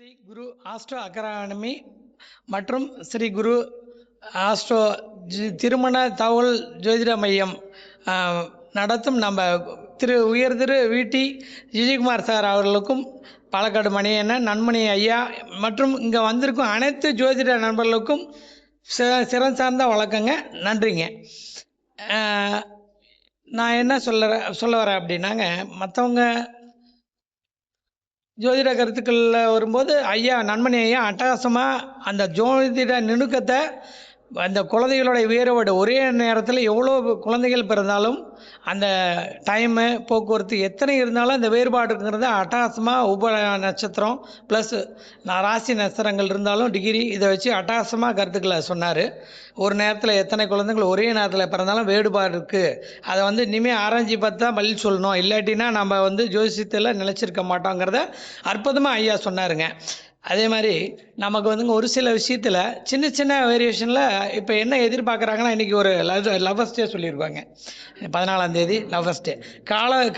ஸ்ரீ குரு astro academy மற்றும் ஸ்ரீ குரு astro திருமண தகவல் ஜோதிட மையம் நடத்தும் நம்ம உயர் திரு விடி விஜயகுமார் சார் அவர்களுக்கும் பாலக்காடு மணியண்ணன் நன்மணி ஐயா மற்றும் இங்கே வந்திருக்கும் அனைத்து ஜோதிட நண்பர்களுக்கும் சிறந்த சார்ந்த வழக்கங்க. நன்றிங்க. நான் என்ன சொல்ல வரேன் அப்படின்னாங்க, மற்றவங்க ஜோதிட கருத்துக்களில் வரும்போது நன்மணி ஐயா அட்டகாசமாக அந்த ஜோதிட நுணுக்கத்தை, அந்த குழந்தைகளுடைய வேறுபாடு, ஒரே நேரத்தில் எவ்வளோ குழந்தைகள் பிறந்தாலும் அந்த டைமு போக்குவரத்து எத்தனை இருந்தாலும் அந்த வேறுபாடுங்கிறத அட்டகாசமாக உப நட்சத்திரம் ப்ளஸ் ராசி நட்சத்திரங்கள் இருந்தாலும் டிகிரி இதை வச்சு அட்டகாசமாக கருத்துக்களை சொன்னார். ஒரு நேரத்தில் எத்தனை குழந்தைகள் ஒரே நேரத்தில் பிறந்தாலும் வேறுபாடு இருக்குது, அதை இனிமேல் ஆராய்ச்சி பார்த்து தான் பதில் சொல்லணும், இல்லாட்டினா நம்ம ஜோசியத்தில் நிலச்சிருக்க மாட்டோங்கிறத அற்புதமாக ஐயா சொன்னாருங்க. அதே மாதிரி நமக்கு ஒரு சில விஷயத்தில் சின்ன சின்ன வேரியேஷனில் இப்போ என்ன எதிர்பார்க்குறாங்கன்னா, இன்றைக்கி ஒரு லவ்வர்ஸ் டே சொல்லியிருப்பாங்க, 14ஆம் தேதி லவ்வர்ஸ் டே,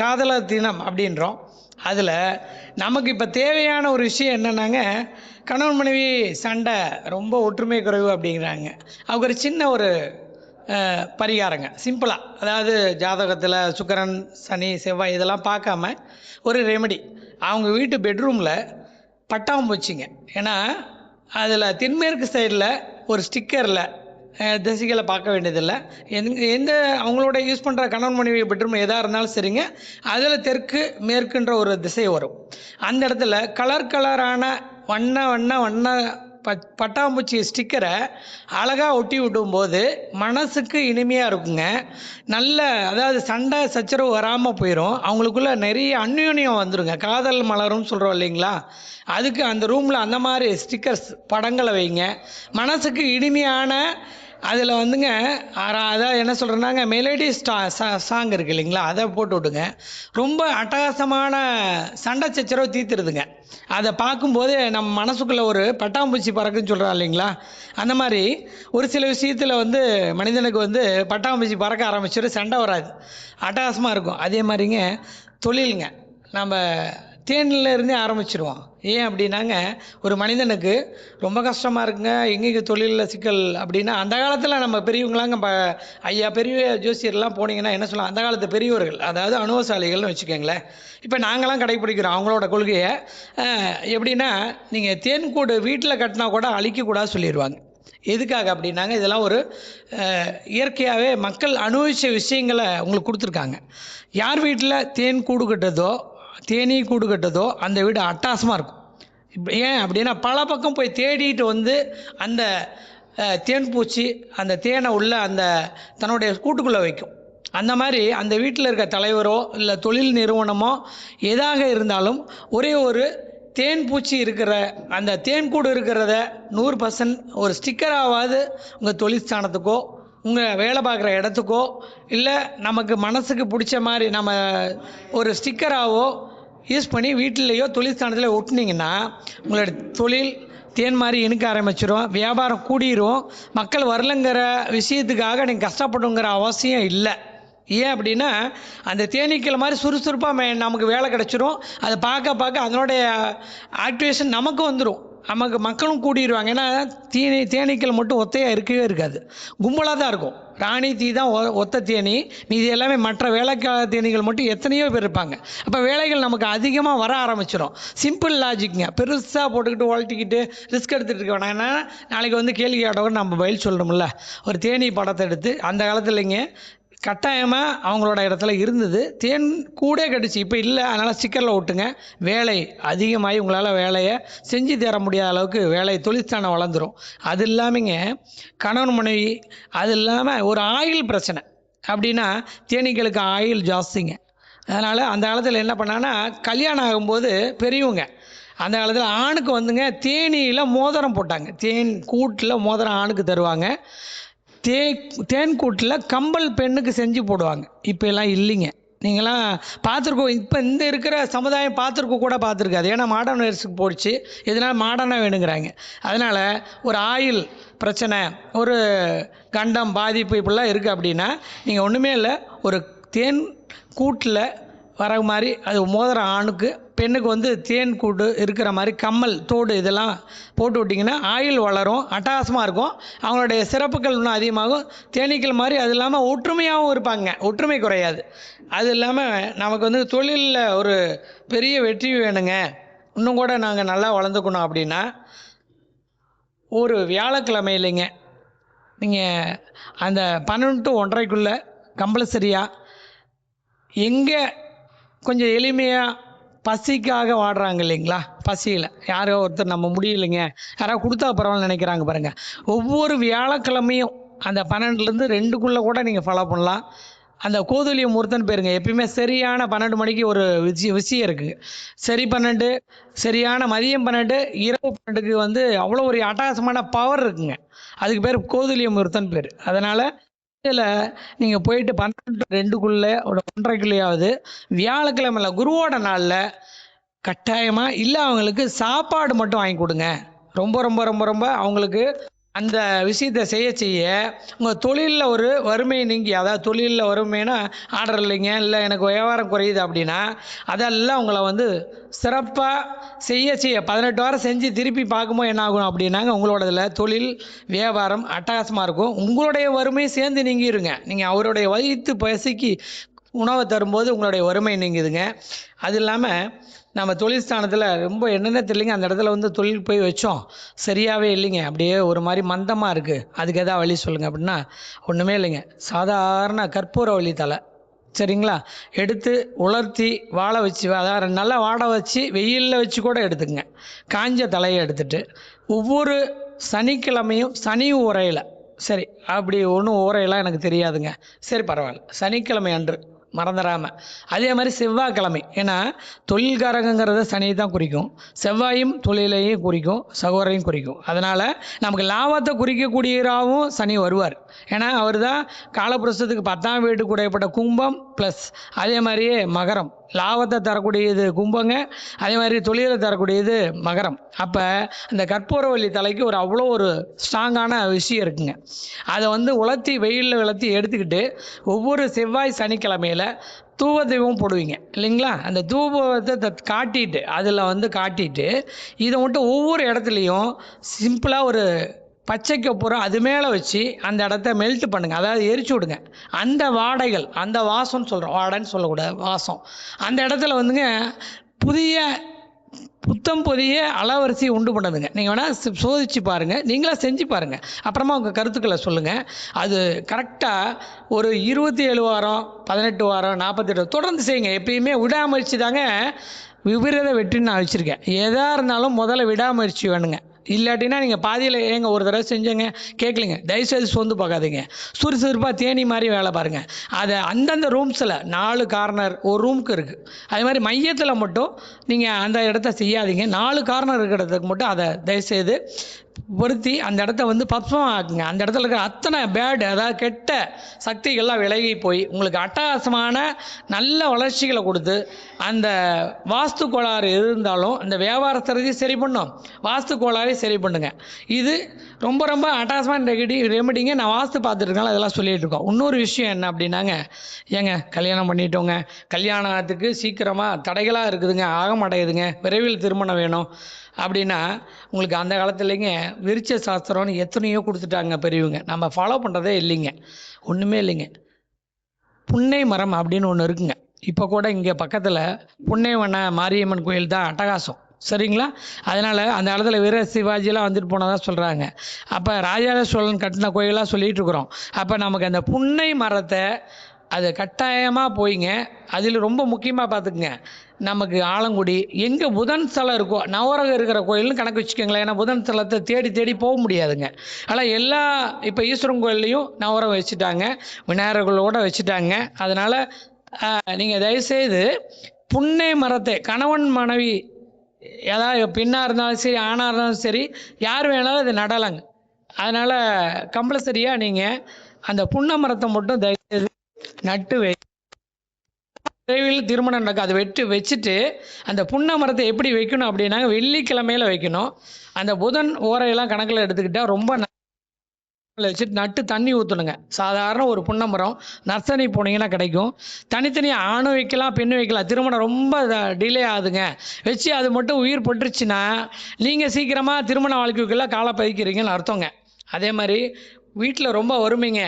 காதலர் தினம் அப்படின்றோம். அதில் நமக்கு இப்போ தேவையான ஒரு விஷயம் என்னென்னாங்க, கணவன் மனைவி சண்டை ரொம்ப ஒற்றுமை குறைவு அப்படிங்கிறாங்க. அவங்க ஒரு சின்ன ஒரு பரிகாரங்க, சிம்பிளாக, அதாவது ஜாதகத்தில் சுக்கிரன் சனி செவ்வாய் இதெல்லாம் பார்க்காம ஒரு ரெமெடி. அவங்க வீட்டு பெட்ரூமில் பட்டாம்பூச்சிங்க, ஏன்னா அதில் தென்மேற்கு சைடில் ஒரு ஸ்டிக்கரில் திசைகளை பார்க்க வேண்டியதில்லை, எந்த அவங்களோட யூஸ் பண்ணுற கணவன் மனைவி பெட்ரூம் எதாக இருந்தாலும் சரிங்க, அதில் தெற்கு மேற்குன்ற ஒரு திசை வரும். அந்த இடத்துல கலரான வண்ண பட்டாம்பூச்சி ஸ்டிக்கரை அழகாக ஒட்டி விடும்போது மனசுக்கு இனிமையாக இருக்குங்க. நல்ல, அதாவது சண்டை சச்சரவு வராமல் போயிடும், அவங்களுக்குள்ள நிறைய அந்யோன்யம் வந்துடுங்க, காதல் மலரும் சொல்கிறோம் இல்லைங்களா. அதுக்கு அந்த ரூமில் அந்த மாதிரி ஸ்டிக்கர்ஸ் படங்களை வைங்க, மனசுக்கு இனிமையான. அதில் அதாவது என்ன சொல்கிறேன்னாங்க, மெலடி சாங் இருக்குது இல்லைங்களா, அதை போட்டு விட்டுங்க. ரொம்ப அட்டகாசமான சண்டை சச்சரவு தீர்த்துருதுங்க. அதை பார்க்கும்போது நம்ம மனசுக்குள்ளே ஒரு பட்டாம்பூச்சி பறக்குன்னு சொல்கிறோம் இல்லைங்களா, அந்த மாதிரி ஒரு சில விஷயத்தில் மனிதனுக்கு பட்டாம்பூச்சி பறக்க ஆரம்பிச்சிடும், சண்டை வராது, அட்டகாசமாக இருக்கும். அதே மாதிரிங்க தொழிலுங்க, நம்ம தேனில் இருந்தே ஆரம்பிச்சிடுவோம். ஏன் அப்படின்னாங்க, ஒரு மனிதனுக்கு ரொம்ப கஷ்டமாக இருக்குங்க, எங்கெங்கே தொழிலில் சிக்கல் அப்படின்னா, அந்த காலத்தில் நம்ம பெரியவங்களாங்க ஐயா பெரிய ஜோசியர்லாம் போனீங்கன்னா என்ன சொல்லலாம், அந்த காலத்து பெரியவர்கள், அதாவது அனுபவசாலிகள்னு வச்சுக்கோங்களேன். இப்போ நாங்களாம் கடைப்பிடிக்கிறோம் அவங்களோட கொள்கையை. எப்படின்னா, நீங்கள் தேன்கூடு வீட்டில் கட்டினா கூட அழிக்கக்கூடாது சொல்லிடுவாங்க. எதுக்காக அப்படின்னாங்க, இதெல்லாம் ஒரு இயற்கையாகவே மக்கள் அனுபவித்த விஷயங்களை உங்களுக்கு கொடுத்துருக்காங்க. யார் வீட்டில் தேன் கூடு கட்டுதோ, தேனீ கூடு கட்டுதோ அந்த வீடு அட்டகாசமாக இருக்கும். இப்போ ஏன் அப்படின்னா, பல பக்கம் போய் தேடிட்டு அந்த தேன் பூச்சி அந்த தேனை உள்ள அந்த தன்னுடைய கூட்டுக்குள்ளே வைக்கும். அந்த மாதிரி அந்த வீட்டில் இருக்க தலைவரோ இல்லை தொழில் நிறுவனமோ எதாக இருந்தாலும் ஒரே ஒரு தேன் பூச்சி இருக்கிற அந்த தேன் கூடு இருக்கிறத 100% ஒரு ஸ்டிக்கராகாது உங்கள் தொழிற்சானத்துக்கோ உங்கள் வேலை பார்க்குற இடத்துக்கோ, இல்லை நமக்கு மனசுக்கு பிடிச்ச மாதிரி நம்ம ஒரு ஸ்டிக்கராகவோ யூஸ் பண்ணி வீட்டிலையோ தொழிற்சானத்தில் ஒட்டினீங்கன்னா உங்களோட தொழில் தேன் மாதிரி இணுக்க ஆரம்பிச்சிடும், வியாபாரம் கூடிரும், மக்கள் வரலங்கிற விஷயத்துக்காக நீங்கள் கஷ்டப்படுங்கிற அவசியம் இல்லை. ஏன் அப்படின்னா, அந்த தேனீக்கள் மாதிரி சுறுசுறுப்பாக நமக்கு வேலை கிடச்சிரும். அதை பார்க்க அதனுடைய ஆக்டிவேஷன் நமக்கு வந்துடும், நமக்கு மக்களும் கூடிடுவாங்க. ஏன்னா தேனீக்கள் மட்டும் ஒத்தையாக இருக்கவே இருக்காது, கும்பலாக தான் இருக்கும். ராணி தீ தான் ஒத்த தேனி, மீது எல்லாமே மற்ற வேலைக்கார தேனீகள் மட்டும் எத்தனையோ பேர் இருப்பாங்க. அப்போ வேலைகள் நமக்கு அதிகமாக வர ஆரம்பிச்சிடும். சிம்பிள் லாஜிக்ங்க, பெருசாக போட்டுக்கிட்டு ஓல்ட்டிக்கிட்டு ரிஸ்க் எடுத்துகிட்டு இருக்க வேணாம். ஏன்னா நாளைக்கு கேள்வி கேட்டவங்க நம்ம பதில் சொல்லணும்ல. ஒரு தேனி படத்தை எடுத்து, அந்த காலத்துலங்க கட்டாயமாக அவங்களோட இடத்துல இருந்தது, தேன் கூடே கடிச்சு, இப்போ இல்லை, அதனால் ஸ்டிக்கரில் ஒட்டுங்க. வேலை அதிகமாகி உங்களால் வேலையை செஞ்சு தர முடியாத அளவுக்கு வேலை தொழிற்சானம் வளர்ந்துடும். அது இல்லாமங்க கணவன் மனைவி, அது இல்லாமல் ஒரு ஆயில் பிரச்சனை அப்படின்னா, தேனீக்களுக்கு ஆயில் ஜாஸ்திங்க. அதனால் அந்த காலத்தில் என்ன பண்ணாங்கன்னா, கல்யாணம் ஆகும்போது பெரியவங்க அந்த காலத்தில் ஆணுக்கு தேனியில் மோதிரம் போட்டாங்க, தேன் கூட்டில் மோதிரம் ஆணுக்கு தருவாங்க, தேன் கூட்டில் கம்பல் பெண்ணுக்கு செஞ்சு போடுவாங்க. இப்போ எல்லாம் இல்லைங்க, நீங்களாம் பார்த்துருக்கோம், இப்போ இந்த இருக்கிற சமுதாயம் பார்த்துருக்காது. ஏன்னா மாடர்ன் வேர்ஸுக்கு போயிடுச்சு, இதனால் மாடர்னாக வேணுங்கிறாங்க. அதனால் ஒரு ஆயில் பிரச்சனை, ஒரு கண்டம் பாதிப்பு இப்படிலாம் இருக்குது அப்படின்னா, நீங்கள் ஒன்றுமே இல்லை, ஒரு தேன் கூட்டில் வர மாதிரி அது மோதிரம் ஆணுக்கு, பெண்ணுக்கு வந்து தேன் கூடு இருக்கிற மாதிரி கம்மல், தோடு இதெல்லாம் போட்டு விட்டிங்கன்னா ஆயுள் வளரும், அட்டகாசமாக இருக்கும். அவங்களுடைய சிறப்புகள் இன்னும் அதிகமாகும். தேனீக்கள் மாதிரி அது இல்லாமல் ஒற்றுமையாகவும் இருப்பாங்க, ஒற்றுமை குறையாது. அது இல்லாமல் நமக்கு வந்து தொழிலில் ஒரு பெரிய வெற்றி வேணுங்க, இன்னும் கூட நாங்கள் நல்லா வளர்ந்துக்கணும் அப்படின்னா, ஒரு வியாழக்கிழமையிலைங்க நீங்கள் அந்த 12 to 1:30க்குள்ளே கம்பல்சரியாக எங்கே கொஞ்சம் எளிமையாக பசிக்காக வாடுறாங்க இல்லைங்களா, பசியில் யாரோ ஒருத்தர் நம்ம முடியலைங்க, யாராவது கொடுத்தா பரவாயில்ல நினைக்கிறாங்க பாருங்கள். ஒவ்வொரு வியாழக்கிழமையும் அந்த 12லேருந்து 2க்குள்ளே கூட நீங்கள் ஃபாலோ பண்ணலாம். அந்த கோதுலிய முகூர்த்தம்னு பேருங்க. எப்பயுமே சரியான 12 மணிக்கு ஒரு விஷயம் இருக்குது. சரி 12, சரியான மதியம் 12, இரவு 12க்கு வந்து அவ்வளோ ஒரு அட்டகாசமான பவர் இருக்குங்க. அதுக்கு பேர் கோதுலிய முகூர்த்தம்னு பேர். அதனால் இதில் நீங்கள் போயிட்டு 12 to 2க்குள்ளே ஒரு 1:30க்குள்ளேயாவது வியாழக்கிழமையில குருவோட நாளில் கட்டாயமாக இல்லை அவங்களுக்கு சாப்பாடு மட்டும் வாங்கி கொடுங்க. ரொம்ப ரொம்ப ரொம்ப ரொம்ப அவங்களுக்கு அந்த விஷயத்தை செய்ய செய்ய உங்கள் தொழிலில் ஒரு வறுமை நீங்கி, அதாவது தொழிலில் வறுமைனா ஆர்டர் இல்லைங்க, இல்லை எனக்கு வியாபாரம் குறையுது அப்படின்னா அதெல்லாம் உங்களை வந்து சிறப்பாக செய்ய செய்ய 18 வாரம் செஞ்சு திருப்பி பார்க்கும்போது என்ன ஆகும் அப்படின்னாங்க, உங்களோடதில் தொழில் வியாபாரம் அட்டகாசமாக இருக்கும். உங்களுடைய வறுமை சேர்ந்து நீங்கிருங்க. நீங்கள் அவருடைய வயிற்று பசிக்கு உணவை தரும்போது உங்களுடைய வறுமை நீங்குதுங்க. அது இல்லாமல் நம்ம தொழில் ஸ்தானத்தில் ரொம்ப என்னென்ன தெரியலைங்க, அந்த இடத்துல வந்து தொழில் போய் வச்சோம், சரியாகவே இல்லைங்க, அப்படியே ஒரு மாதிரி மந்தமாக இருக்குது, அதுக்கு எதாவது வழி சொல்லுங்கள் அப்படின்னா, ஒன்றுமே இல்லைங்க, சாதாரண கற்பூரவள்ளி தலை சரிங்களா, எடுத்து உலர்த்தி வாழ வச்சு, அதாவது நல்லா வாட வச்சு வெயிலில் வச்சு கூட எடுத்துக்கங்க. காஞ்ச தலையை எடுத்துட்டு ஒவ்வொரு சனிக்கிழமையும் சனி உரையில், சரி அப்படி ஒன்றும் உரையெல்லாம் எனக்கு தெரியாதுங்க, சரி பரவாயில்ல, சனிக்கிழமை அன்று மறந்துடாமல். அதே மாதிரி செவ்வாய்க்கிழமை, ஏன்னா தொழில்காரங்கிறத சனியை தான் குறிக்கும், செவ்வாயும் தொழிலையும் குறிக்கும், சகோதரையும் குறிக்கும். அதனால் நமக்கு லாபத்தை குறிக்கக்கூடியவராகவும் சனி வருவார். ஏன்னா அவர் தான் காலபுருஷத்துக்கு 10ஆம் வீட்டுக்கு உடையப்பட்ட கும்பம் ப்ளஸ் அதே மாதிரியே மகரம், லாபத்தை தரக்கூடியது கும்பங்க, அதே மாதிரி தொழிலை தரக்கூடியது மகரம். அப்போ அந்த கற்பூரவள்ளி தலைக்கு ஒரு அவ்வளோ ஒரு ஸ்ட்ராங்கான விஷயம் இருக்குங்க. அதை வந்து உலர்த்தி வெயிலில் விளத்தி எடுத்துக்கிட்டு ஒவ்வொரு செவ்வாய் சனிக்கிழமையில் தூவ தெய்வம் போடுவீங்க இல்லைங்களா, அந்த தூபத்தை காட்டிட்டு அதில் வந்து காட்டிட்டு இதை மட்டும் ஒவ்வொரு இடத்துலையும் சிம்பிளாக ஒரு பச்சை கற்பூரம் அது மேலே வச்சு அந்த இடத்த மெல்ட் பண்ணுங்கள், அதாவது எரிச்சு விடுங்க. அந்த வாடைகள், அந்த வாசம்னு சொல்கிறோம், வாடைன்னு சொல்லக்கூடாது, வாசம். அந்த இடத்துல வந்துங்க புதிய புத்தம் புதிய அலவரிசை உண்டு பண்ணுதுங்க. நீங்கள் வேணால் சோதிச்சு பாருங்கள், நீங்களாக செஞ்சு பாருங்கள், அப்புறமா உங்கள் கருத்துக்களை சொல்லுங்கள். அது கரெக்டாக ஒரு 27 வாரம் 18 வாரம் 48 தொடர்ந்து செய்யுங்க. எப்பயுமே விடாமுயற்சி தாங்க விபரீத வெற்றின்னு நான் வச்சுருக்கேன். எதாக இருந்தாலும் முதல்ல விடாமுயற்சி வேணுங்க. இல்லாட்டினா நீங்கள் பாதியில் ஏங்க ஒரு தடவை செஞ்சேங்க கேட்கலிங்க, தயவுசெய்து சோர்ந்து பார்க்காதீங்க, சுறுசுறுப்பாக தேனி மாதிரி வேலை பாருங்கள். அதை அந்தந்த ரூம்ஸில் 4 கார்னர் ஒரு ரூமுக்கு இருக்குது, அதே மாதிரி மையத்தில் மட்டும் நீங்கள் அந்த இடத்த செய்யாதீங்க. 4 கார்னர் இருக்கிற இடத்துக்கு மட்டும் அதை தயவுசெய்து பொருத்தி அந்த இடத்த வந்து பப்சமாக ஆக்குங்க. அந்த இடத்துல இருக்கிற அத்தனை பேடு, அதாவது கெட்ட சக்திகள்லாம் விலகி போய் உங்களுக்கு அட்டகாசமான நல்ல வளர்ச்சிகளை கொடுத்து, அந்த வாஸ்து கோளாறு இருந்தாலும் அந்த வியாபாரத்தை சரி பண்ணும், வாஸ்து கோளாறை சரி பண்ணுங்க. இது ரொம்ப ரொம்ப அட்டகாசமான ரெமெடிங்க. நான் வாஸ்து பார்த்துருக்கேன், அதெல்லாம் சொல்லிகிட்டு இருக்கோம். இன்னொரு விஷயம் என்ன அப்படின்னாங்க, ஏங்க கல்யாணம் பண்ணிட்டோங்க, கல்யாணத்துக்கு சீக்கிரமாக தடைகளாக இருக்குதுங்க, ஆக மாட்டேங்குதுங்க, விரைவில் திருமணம் வேணும் அப்படின்னா, உங்களுக்கு அந்த காலத்துலேங்க விருட்ச சாஸ்திரம்னு எத்தனையோ கொடுத்துட்டாங்க பெரியவங்க, நம்ம ஃபாலோ பண்ணுறதே இல்லைங்க, ஒன்றுமே இல்லைங்க. புன்னை மரம் அப்படின்னு ஒன்று இருக்குங்க. இப்போ கூட இங்கே பக்கத்தில் புன்னைவன மாரியம்மன் கோயில் தான் அட்டகாசம், சரிங்களா. அதனால் அந்த காலத்தில் வீர சிவாஜிலாம் வந்துட்டு போனதாக சொல்கிறாங்க. அப்போ ராஜராஜ சோழன் கட்டின கோயிலாக சொல்லிகிட்டு இருக்கிறோம். அப்போ நமக்கு அந்த புன்னை மரத்தை அது கட்டாயமாக போய்ங்க. அதில் ரொம்ப முக்கியமாக பார்த்துக்குங்க, நமக்கு ஆலங்குடி எங்கே புதன் ஸ்தலம் இருக்கோ, நவரகம் இருக்கிற கோயில்னு கணக்கு வச்சுக்கோங்களேன். ஏன்னா புதன் ஸ்தலத்தை தேடி தேடி போக முடியாதுங்க. ஆனால் எல்லா இப்போ ஈஸ்வரன் கோயில்லையும் நவரகம் வச்சுட்டாங்க, விநாயகர்களோடு வச்சுட்டாங்க. அதனால் நீங்கள் தயவுசெய்து புன்னை மரத்தை கணவன் மனைவி ஏதாவது பெண்ணாக இருந்தாலும் சரி ஆணாக இருந்தாலும் சரி யார் வேணாலும் அதை நடலாங்க. அதனால் கம்பல்சரியாக நீங்கள் அந்த புன்னை மரத்தை மட்டும் தயவுசெய்து நட்டு விரைவில் திருமணம் நடக்கும். அதை வச்சுட்டு அந்த புன்னை மரத்தை எப்படி வைக்கணும் அப்படின்னாங்க, வெள்ளிக்கிழமையில் வைக்கணும். அந்த புதன் ஓரையெல்லாம் கணக்கில் எடுத்துக்கிட்டால் ரொம்ப வச்சுட்டு நட்டு தண்ணி ஊற்றணுங்க. சாதாரண ஒரு புன்னை மரம் நர்சரி போனீங்கன்னா கிடைக்கும். தனித்தனியாக ஆணும் வைக்கலாம், பெண்ணும் வைக்கலாம். திருமணம் ரொம்ப டிலே ஆகுதுங்க, வச்சு அது மட்டும் உயிர் பட்டுருச்சுன்னா நீங்கள் சீக்கிரமாக திருமண வாழ்க்கைக்குள்ளே காலை பதிக்கிறீங்கன்னு அர்த்தங்க. அதே மாதிரி வீட்டில் ரொம்ப வறுமைங்க,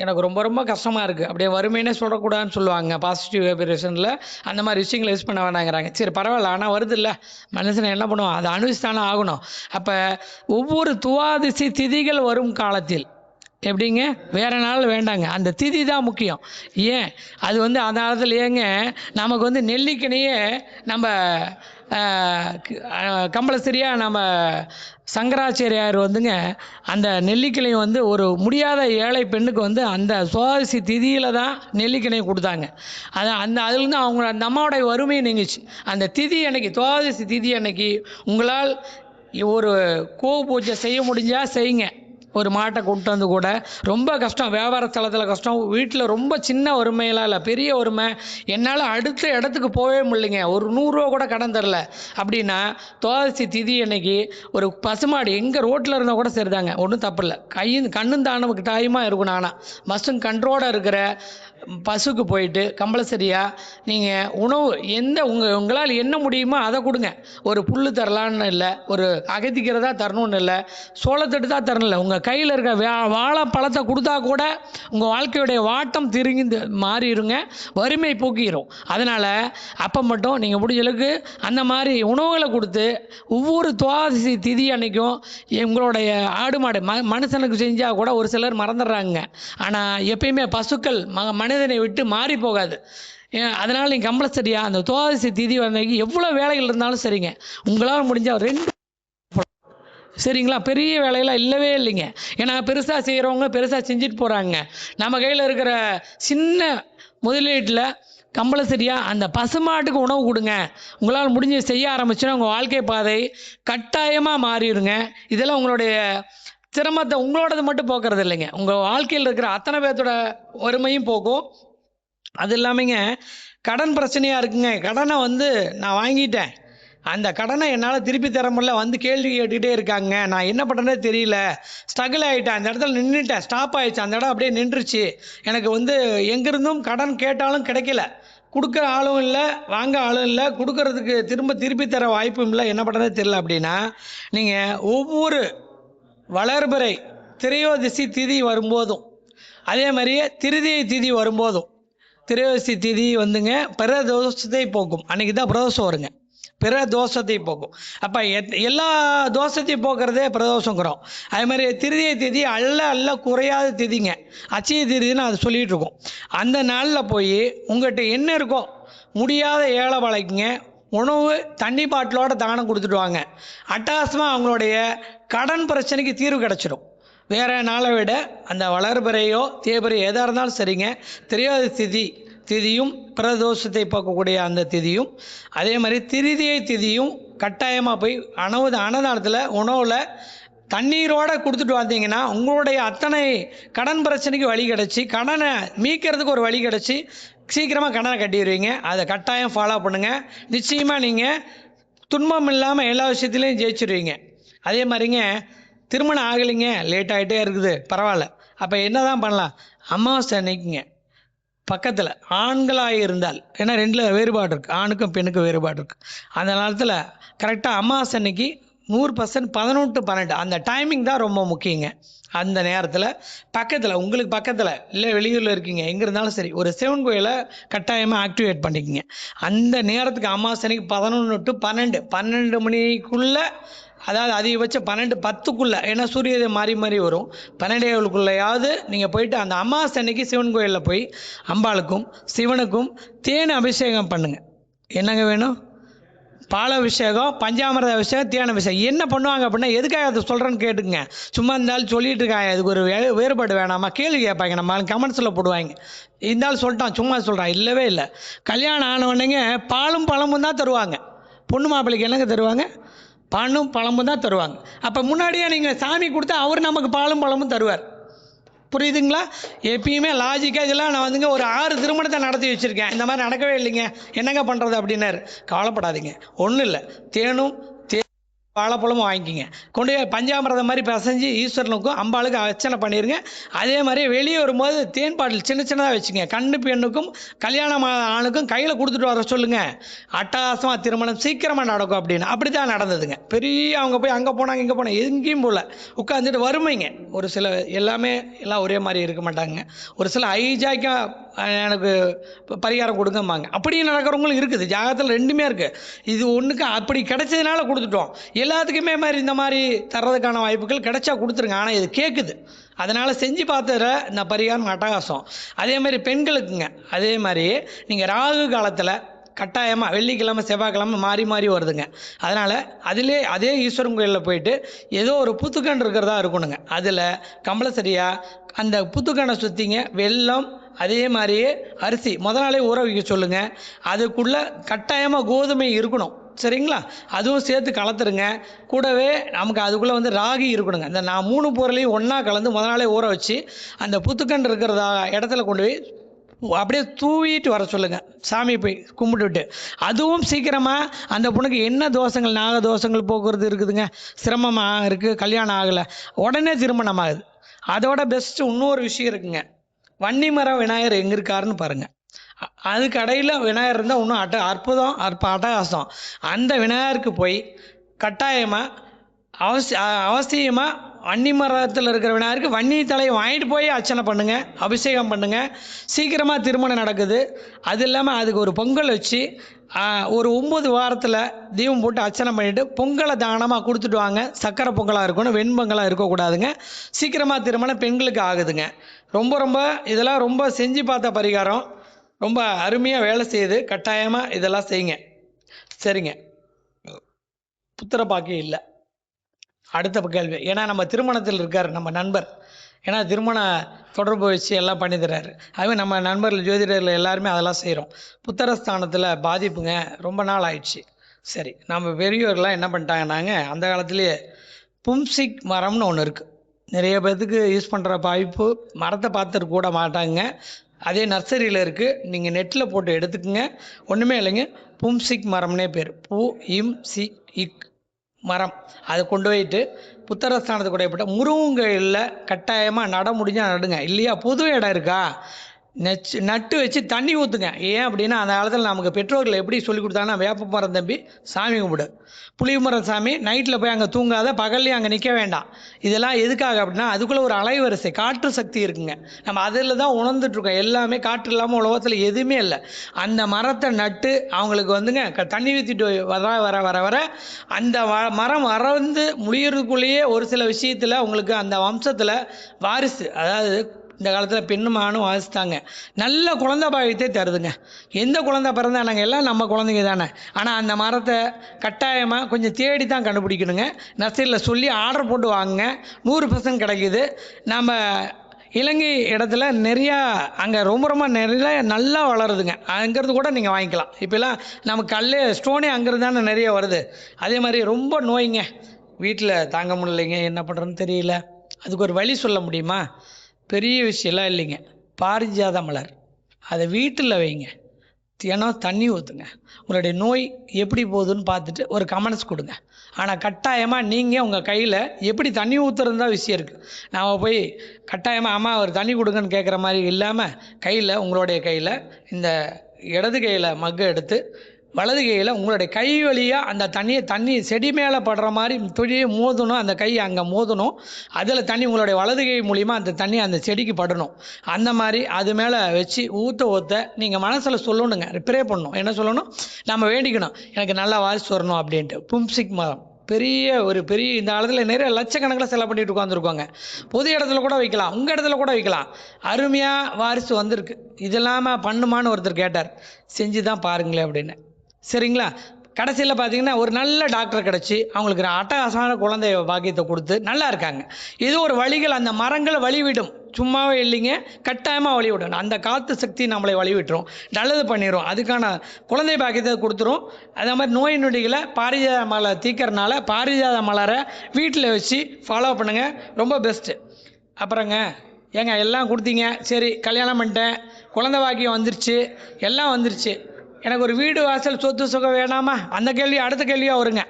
எனக்கு ரொம்ப ரொம்ப கஷ்டமாக இருக்குது, அப்படியே வறுமைன்னே சொல்லக்கூடாதுன்னு சொல்லுவாங்க பாசிட்டிவ் வைப்ரேஷனில். அந்த மாதிரி விஷயங்களை யூஸ் பண்ண வேணாங்கிறாங்க. சரி பரவாயில்ல, ஆனால் வருது இல்லை, மனுஷனை என்ன பண்ணுவோம், அதை அனுபவிச்சுதானே ஆகணும். அப்போ ஒவ்வொரு துவாதிசி திதிகள் வரும் காலத்தில் எப்படிங்க, வேறு நாள் வேண்டாங்க, அந்த திதி தான் முக்கியம். ஏன் அது வந்து அந்த காலத்தில் ஏங்க நமக்கு வந்து நெல்லிக்கனியே நம்ம கம்பல்சரியாக நம்ம சங்கராச்சாரியார் வந்துங்க அந்த நெல்லிக்கனி வந்து ஒரு முடியாத ஏழை பெண்ணுக்கு வந்து அந்த சுவாசி திதியில் தான் நெல்லிக்கனியை கொடுத்தாங்க. அதுலேருந்து அவங்க அந்த அம்மாவோடைய வறுமையை நீங்கிச்சு. அந்த திதி அன்னைக்கு, துவாதசி திதி அன்னைக்கு உங்களால் ஒரு கோ பூஜை செய்ய முடிஞ்சால் செய்யுங்க. ஒரு மாட்டை கொண்டு வந்து கூட, ரொம்ப கஷ்டம், வியாபார ஸ்தலத்தில் கஷ்டம், வீட்டில் ரொம்ப சின்ன வறுமையெல்லாம் இல்லை, பெரிய வறுமை, என்னால் அடுத்த இடத்துக்கு போகவே முடியலைங்க, ஒரு 100 ரூபா கூட கடன் தரல அப்படின்னா, துவாதசி திதி அன்னைக்கு ஒரு பசுமாடு எங்கே ரோட்டில் இருந்தால் கூட சரிதாங்க, ஒன்றும் தப்பு இல்லை. கண்ணும் தானமுக்கு டாயமாக இருக்கணும். ஆனால் மஸ்டும் கண்ட்ரோட இருக்கிற பசுக்கு போயிட்டு கம்பல்சரியாக நீங்கள் உணவு உங்களால் என்ன முடியுமோ அதை கொடுங்க. ஒரு புல் தரலான்னு இல்லை, ஒரு அகத்திக்கிறதா தரணும்னு இல்லை, சோளத்தட்டு தான் தரணும் இல்லை, உங்கள் கையில் இருக்க வாழைப்பழத்தை கொடுத்தா கூட உங்கள் வாழ்க்கையுடைய வாட்டம் திருங்கி மாறிடுங்க, வறுமை போக்கிடும். அதனால் அப்போ மட்டும் நீங்கள் முடிஞ்சளவுக்கு அந்த மாதிரி உணவுகளை கொடுத்து ஒவ்வொரு துவாதசி திதி அன்னைக்கும் உங்களுடைய ஆடு மாடு மனுஷனுக்கு செஞ்சால் கூட ஒரு சிலர் மறந்துடுறாங்க. ஆனால் எப்பயுமே பசுக்கள் மனிதனை விட்டு மாறி போகாது. அதனால் நீங்கள் கம்பல்சரியாக அந்த துவாதசி திதி அன்னைக்கு எவ்வளோ வேலைகள் இருந்தாலும் சரிங்க, உங்களால் முடிஞ்சால் 2 சரிங்களா, பெரிய வேலையெல்லாம் இல்லவே இல்லைங்க. ஏன்னா பெருசாக செய்கிறவங்க பெருசாக செஞ்சுட்டு போகிறாங்க. நம்ம கையில் இருக்கிற சின்ன முதலீட்டில் கம்பல்சரியாக அந்த பசுமாட்டுக்கு உணவு கொடுங்க. உங்களால் முடிஞ்சு செய்ய ஆரம்பிச்சுன்னா உங்கள் வாழ்க்கை பாதை கட்டாயமாக மாறிடுங்க. இதெல்லாம் உங்களுடைய சிரமத்தை உங்களோடது மட்டும் போக்குறது இல்லைங்க, உங்கள் வாழ்க்கையில் இருக்கிற அத்தனை பேர்த்தோட வறுமையும் போக்கும். அது இல்லாமங்க கடன் பிரச்சனையாக இருக்குங்க. கடனை வந்து நான் வாங்கிட்டேன், அந்த கடனை என்னால் திருப்பி தர முடியல, வந்து கேள்வி கேட்டுக்கிட்டே இருக்காங்க, நான் என்ன பண்ணுறதே தெரியல, ஸ்ட்ரகிள் ஆகிட்டேன், அந்த இடத்துல நின்றுட்டேன், ஸ்டாப் ஆகிடுச்சு, அந்த இடம் அப்படியே நின்றுச்சு, எனக்கு வந்து எங்கேருந்தும் கடன் கேட்டாலும் கிடைக்கல, கொடுக்குற ஆளும் இல்லை, வாங்க ஆளும் இல்லை, கொடுக்கறதுக்கு திருப்பி தர வாய்ப்பும் இல்லை, என்ன பண்ணுறதே தெரியல அப்படின்னா, நீங்கள் ஒவ்வொரு வளர்பிறை திரையோதசி திதி வரும்போதும் அதே மாதிரியே திருதியை திதி வரும்போதும், திரையோதசி திதி வந்துங்க பிற தோஷத்தை போக்கும், அன்றைக்கி தான் பிரதோஷம் வருங்க, பிற தோஷத்தை போக்கும். அப்போ எல்லா தோஷத்தையும் போக்குறதே பிரதோஷங்கிறோம். அதே மாதிரி திருதியை திதி அல்ல குறையாத திதிங்க, அச்சய திதின்னு அது சொல்லிகிட்டு இருக்கோம். அந்த நாளில் போய் உங்கள்கிட்ட என்ன இருக்கோ முடியாத ஏழை வளைக்குங்க, உணவு தண்ணி பாட்டிலோட தானம் கொடுத்துட்டு வாங்க. அட்டகாசமாக அவங்களுடைய கடன் பிரச்சனைக்கு தீர்வு கிடச்சிடும். வேறு நாளை விட அந்த வளர்பிறையோ தேய்பிறையோ எதாக இருந்தாலும் சரிங்க, திரையோதசி திதியும் பிரதோஷத்தை பார்க்கக்கூடிய அந்த திதியும் அதே மாதிரி திருதியை திதியும் கட்டாயமாக போய் அன்னதானத்தில் உணவில் தண்ணீரோடு கொடுத்துட்டு வந்தீங்கன்னா உங்களுடைய அத்தனை கடன் பிரச்சனைக்கு வழி கிடச்சி, கடனை மீட்கிறதுக்கு ஒரு வழி கிடச்சி, சீக்கிரமாக கடனை கட்டிடுவீங்க. அதை கட்டாயம் ஃபாலோ பண்ணுங்கள். நிச்சயமாக நீங்கள் துன்பம் இல்லாமல் எல்லா விஷயத்துலையும் ஜெயிச்சிடுவீங்க. அதே மாதிரிங்க திருமணம் ஆகலைங்க, லேட் ஆகிட்டே இருக்குது, பரவாயில்ல, அப்போ என்ன தான் பண்ணலாம், அமாவாசை அன்னைக்குங்க பக்கத்தில் ஆண்களாக இருந்தால், ஏன்னா 2 வேறுபாடு இருக்குது, ஆணுக்கும் பெண்ணுக்கும் வேறுபாடு இருக்குது, அந்த நேரத்தில் கரெக்டாக அமாவாசை அன்னைக்கு 100% 11 to 12 அந்த டைமிங் தான் ரொம்ப முக்கியங்க. அந்த நேரத்தில் பக்கத்தில், உங்களுக்கு பக்கத்தில் இல்லை வெளியூரில் இருக்கீங்க, எங்கே இருந்தாலும் சரி, ஒரு சிவன் கோயிலை கட்டாயமாக ஆக்டிவேட் பண்ணிக்கோங்க. அந்த நேரத்துக்கு அமாவாசை அன்னைக்கு 11 to 12 மணிக்குள்ளே, அதாவது அதிகபட்சம் 12:10க்குள்ளே, ஏன்னா சூரியதை மாறி வரும், 12:07க்குள்ளேயாவது நீங்கள் போயிட்டு அந்த அமாவாசை அன்னைக்கு சிவன் கோயிலில் போய் அம்பாளுக்கும் சிவனுக்கும் தேன் அபிஷேகம் பண்ணுங்கள். என்னங்க வேணும், பால் அபிஷேகம், பஞ்சாமிரத அபிஷேகம், தேன் அபிஷேகம். என்ன பண்ணுவாங்க அப்படின்னா, எதுக்காக அதை சொல்கிறேன்னு கேட்டுங்க, சும்மா இருந்தாலும் சொல்லிட்டு இருக்காங்க, அதுக்கு ஒரு வேறுபாடு வேணாமா, கேள்வி கேட்பாங்க, நம்ம கமெண்ட்ஸில் போடுவாங்க, இருந்தாலும் சொல்லிட்டான் சும்மா சொல்கிறான், இல்லவே இல்லை. கல்யாணம் ஆனவனைங்க பாலும் பழமும் தான் தருவாங்க, பொண்ணு மாப்பிள்ளைக்கு என்னங்க தருவாங்க, பாலும் பழமும் தான் தருவாங்க. அப்போ முன்னாடியே நீங்கள் சாமி கொடுத்தா அவர் நமக்கு பாலும் பழமும் தருவார். புரியுதுங்களா? எப்பயுமே லாஜிக்காக இதெல்லாம் நான் வந்துங்க ஒரு 6 திருமணத்தை நடத்தி வச்சுருக்கேன், இந்த மாதிரி நடக்கவே இல்லைங்க, என்னங்க பண்ணுறது அப்படின்னாரு. கவலைப்படாதீங்க, ஒன்றும் இல்லை, தேனும் வாழைப்பழமும் வாங்கிக்கிங்க. கொண்டு போய் பஞ்சாமிர்தம் மாதிரி பிசைஞ்சு ஈஸ்வரனுக்கும் அம்பாளுக்கும் அர்ச்சனை பண்ணிடுங்க. அதே மாதிரி வெளியே வரும்போது தேன் பாட்டில் சின்ன சின்னதாக வச்சுங்க. கண்ணு பெண்ணுக்கும் கல்யாணம் ஆணுக்கும் கையில் கொடுத்துட்டு வர சொல்லுங்க. அட்டகாசமாக திருமணம் சீக்கிரமாக நடக்கும் அப்படின்னு. அப்படி தான் நடந்ததுங்க. பெரிய அவங்க போய் அங்கே போனாங்க இங்கே போனாங்க எங்கேயும் போகல. உட்காந்துட்டு வறுமைங்க. ஒரு சில எல்லாமே எல்லாம் ஒரே மாதிரி இருக்க மாட்டாங்க. ஒரு சில ஹைஜாக்காக எனக்கு பரிகாரம் கொடுங்கம்பாங்க. அப்படியும் நடக்கிறவங்களும் இருக்குது. ஜாதகத்தில் ரெண்டுமே இருக்குது. இது ஒன்றுக்கு அப்படி கிடைச்சதுனால கொடுத்துட்டோம். எல்லாத்துக்குமே மாதிரி இந்த மாதிரி தர்றதுக்கான வாய்ப்புகள் கிடைச்சா கொடுத்துருங்க. ஆனால் இது கேட்குது. அதனால் செஞ்சு பார்த்துற இந்த பரிகாரம் அட்டகாசம். அதே மாதிரி பெண்களுக்குங்க. அதே மாதிரி நீங்கள் ராகு காலத்தில் கட்டாயமாக வெள்ளிக்கிழமை செவ்வாய்க்கிழமை மாறி மாறி வருதுங்க. அதனால் அதே ஈஸ்வரன் கோயிலில் போயிட்டு ஏதோ ஒரு புத்துக்கண் இருக்கிறதா இருக்கணுங்க. அதில் கம்பளசரியாக அந்த புத்துக்கணை சுற்றிங்க வெல்லம் அதே மாதிரியே அரிசி முதல் நாளே ஊற வைக்க சொல்லுங்கள். அதுக்குள்ளே கட்டாயமாக கோதுமை இருக்கணும். சரிங்களா? அதுவும் சேர்த்து கலத்துருங்க. கூடவே நமக்கு அதுக்குள்ளே வந்து ராகி இருக்கணுங்க. இந்த நான் 3 பொருளையும் ஒன்றா கலந்து முதல் நாளே ஊற வச்சு அந்த புத்துக்கண் இருக்கிறதா இடத்துல கொண்டு போய் அப்படியே தூவிட்டு வர சொல்லுங்கள். சாமி போய் கும்பிட்டுட்டு அதுவும் சீக்கிரமாக அந்த பொண்ணுக்கு என்ன தோஷங்கள் நாக தோஷங்கள் போக்குறது இருக்குதுங்க, சிரமமாக இருக்குது, கல்யாணம் ஆகலை, உடனே திருமணம் ஆகுது. அதோட பெஸ்ட்டு இன்னொரு விஷயம் இருக்குங்க. வன்னிமரம் விநாயகர் எங்கே இருக்காருன்னு பாருங்கள். அதுக்கு இடையில் விநாயகர் இருந்தால் இன்னும் அற்புதம் அட்டகாசம். அந்த விநாயகருக்கு போய் கட்டாயமாக அவசியமாக வன்னி மரத்தில் இருக்கிற விநாயகருக்கு வன்னி தலையை வாங்கிட்டு போய் அர்ச்சனை பண்ணுங்கள், அபிஷேகம் பண்ணுங்கள். சீக்கிரமாக திருமணம் நடக்குது. அது இல்லாமல் அதுக்கு ஒரு பொங்கல் வச்சு ஒரு 9 வாரத்தில் தீபம் போட்டு அர்ச்சனை பண்ணிவிட்டு பொங்கலை தானமாக கொடுத்துட்டு வாங்க. சக்கரை பொங்கலாக இருக்கணும், வெண்பொங்கலாக இருக்கக்கூடாதுங்க. சீக்கிரமாக திருமணம் பெண்களுக்கு ஆகுதுங்க. ரொம்ப இதெல்லாம் ரொம்ப செஞ்சு பார்த்த பரிகாரம். ரொம்ப அருமையாக வேலை செய்யுது. கட்டாயமாக இதெல்லாம் செய்யுங்க. சரிங்க. புத்திர பாக்கியம் இல்லை. அடுத்த கேள்வி. ஏன்னா நம்ம திருமணத்தில் இருக்கார் நம்ம நண்பர். ஏன்னா திருமண தொடர்பு வச்சு எல்லாம் பண்ணி தர்றாரு. அதுவே நம்ம நண்பர்கள் ஜோதிடர்கள் எல்லாருமே அதெல்லாம் செய்கிறோம். புத்திரஸ்தானத்தில் பாதிப்புங்க ரொம்ப நாள் ஆயிடுச்சு. சரி, நம்ம பெரியவர்கள்லாம் என்ன பண்ணிட்டாங்கன்னாங்க, அந்த காலத்துலேயே பும்சிக் மரம்னு ஒன்று இருக்குது. நிறைய பேர்த்துக்கு யூஸ் பண்ணுற வாய்ப்பு மரத்தை பார்த்துட்டு கூட மாட்டாங்க. அதே நர்சரியில் இருக்குது. நீங்கள் நெட்டில் போட்டு எடுத்துக்கோங்க. ஒன்றுமே இல்லைங்க. பும்சிக் மரம்னே பேர். PUMSIK மரம். அதை கொண்டு போயிட்டு புத்தரஸ்தானத்துக்கு கூடப்பட்ட முருங்கையில் கட்டாயமாக நட முடிஞ்சால் நடுங்க. இல்லையா பொது இடம் இருக்கா நட்டு வச்சு தண்ணி ஊற்றுங்க. ஏன் அப்படின்னா அந்த காலத்தில் நமக்கு பெற்றோர்கள் எப்படி சொல்லி கொடுத்தாங்கன்னா, வேப்ப மரம் தம்பி சாமி கும்பிடு, புளியமரம் சாமி நைட்டில் போய் அங்கே தூங்காத, பகல்லையும் அங்கே நிற்க வேண்டாம். இதெல்லாம் எதுக்காக அப்படின்னா அதுக்குள்ளே ஒரு அலைவரிசை காற்று சக்தி இருக்குங்க. நம்ம அதில் தான் உணர்ந்துட்டுருக்கோம். எல்லாமே காற்று இல்லாமல் உலகத்தில் எதுவுமே இல்லை. அந்த மரத்தை நட்டு அவங்களுக்கு வந்துங்க தண்ணி ஊற்றிட்டு வர அந்த மரம் வறந்து முடியறதுக்குள்ளேயே ஒரு சில விஷயத்தில் உங்களுக்கு அந்த வம்சத்தில் வாரிசு, அதாவது இந்த காலத்தில் பெண்ணும் ஆணும் வாசித்தாங்க, நல்ல குழந்தை பாக்கியத்தை தருதுங்க. எந்த குழந்தை பிறந்தா நாங்கள் எல்லாம் நம்ம குழந்தைங்க தானே. ஆனால் அந்த மரத்தை கட்டாயமாக கொஞ்சம் தேடி தான் கண்டுபிடிக்கணுங்க. நர்சரியில் சொல்லி ஆர்டர் போட்டு வாங்குங்க. 100% கிடைக்கிது. நம்ம இலங்கை இடத்துல நிறையா அங்கே ரொம்ப நிறைய நல்லா வளருதுங்க. அங்கேருந்து கூட நீங்கள் வாங்கிக்கலாம். இப்போலாம் நம்ம ஸ்டோனே அங்கேருந்து தானே நிறைய வருது. அதே மாதிரி ரொம்ப நோய்ங்க வீட்டில் தாங்க முடியலைங்க, என்ன பண்ணுறதுன்னு தெரியல. அதுக்கு ஒரு வழி சொல்ல முடியுமா? பெரிய விஷயம்லாம் இல்லைங்க. பாரிஜாத மலர் அதை வீட்டில் வைங்க. தினம் தண்ணி ஊற்றுங்க. உங்களுடைய நோய் எப்படி போகுதுன்னு பார்த்துட்டு ஒரு கமெண்ட்ஸ் கொடுங்க. ஆனால் கட்டாயமாக நீங்கள் உங்கள் கையில் எப்படி தண்ணி ஊற்றுறது தான் விஷயம் இருக்குது. நாம் போய் கட்டாயமாக அம்மா ஒரு தண்ணி கொடுங்கன்னு கேட்குற மாதிரி இல்லாமல் கையில் உங்களுடைய கையில் இந்த இடது கையில் மக்கை எடுத்து வலது கையில் உங்களுடைய கை வழியாக அந்த தண்ணி செடி மேலே படுற மாதிரி தொழியை மோதணும். அந்த கை அங்கே மோதணும். அதில் தண்ணி உங்களுடைய வலது கை மூலிமா அந்த தண்ணி அந்த செடிக்கு படணும். அந்த மாதிரி அது மேலே வச்சு ஊற்ற நீங்கள் மனசில் சொல்லணுங்க. ப்ரே பண்ணணும். என்ன சொல்லணும்? நம்ம வேண்டிக்கணும், எனக்கு நல்லா வாரிசு வரணும் அப்படின்ட்டு. பும்சிக் மரம் பெரிய இந்த காலத்தில் நிறைய லட்சக்கணக்கில் செலவு பண்ணிட்டு உட்காந்துருக்காங்க. பொது இடத்துல கூட வைக்கலாம், உங்கள் இடத்துல கூட வைக்கலாம். அருமையாக வாரிசு வந்திருக்கு. இது இல்லாமல் பண்ணுமான்னு ஒருத்தர் கேட்டார். செஞ்சு தான் பாருங்களேன் அப்படின்னு. சரிங்களா? கடைசியில் பார்த்தீங்கன்னா ஒரு நல்ல டாக்டர் கிடச்சி அவங்களுக்கு அட்டகாசமான குழந்தை பாக்கியத்தை கொடுத்து நல்லா இருக்காங்க. இது ஒரு வழிகள். அந்த மரங்களை வழிவிடும், சும்மாவே இல்லைங்க, கட்டாயமாக வழிவிடணும். அந்த காற்று சக்தி நம்மளை வழிவிட்டுரும், நல்லது பண்ணிடும், அதுக்கான குழந்தை பாக்கியத்தை கொடுத்துரும். அதே மாதிரி நோய் நொடிகளை பாரிஜாத மலை தீக்கிறனால பாரிஜாத மலரை வீட்டில் வச்சு ஃபாலோ பண்ணுங்கள். ரொம்ப பெஸ்ட்டு. அப்புறங்க ஏங்க எல்லாம் கொடுத்தீங்க, சரி கல்யாணம் பண்ணிட்டேன், குழந்தை பாக்கியம் வந்துருச்சு, எல்லாம் வந்துருச்சு, எனக்கு ஒரு வீடு வாசல் சொத்து சுகம் வேணாமா? அந்த கேள்வி அடுத்த கேள்வியாக வருங்க.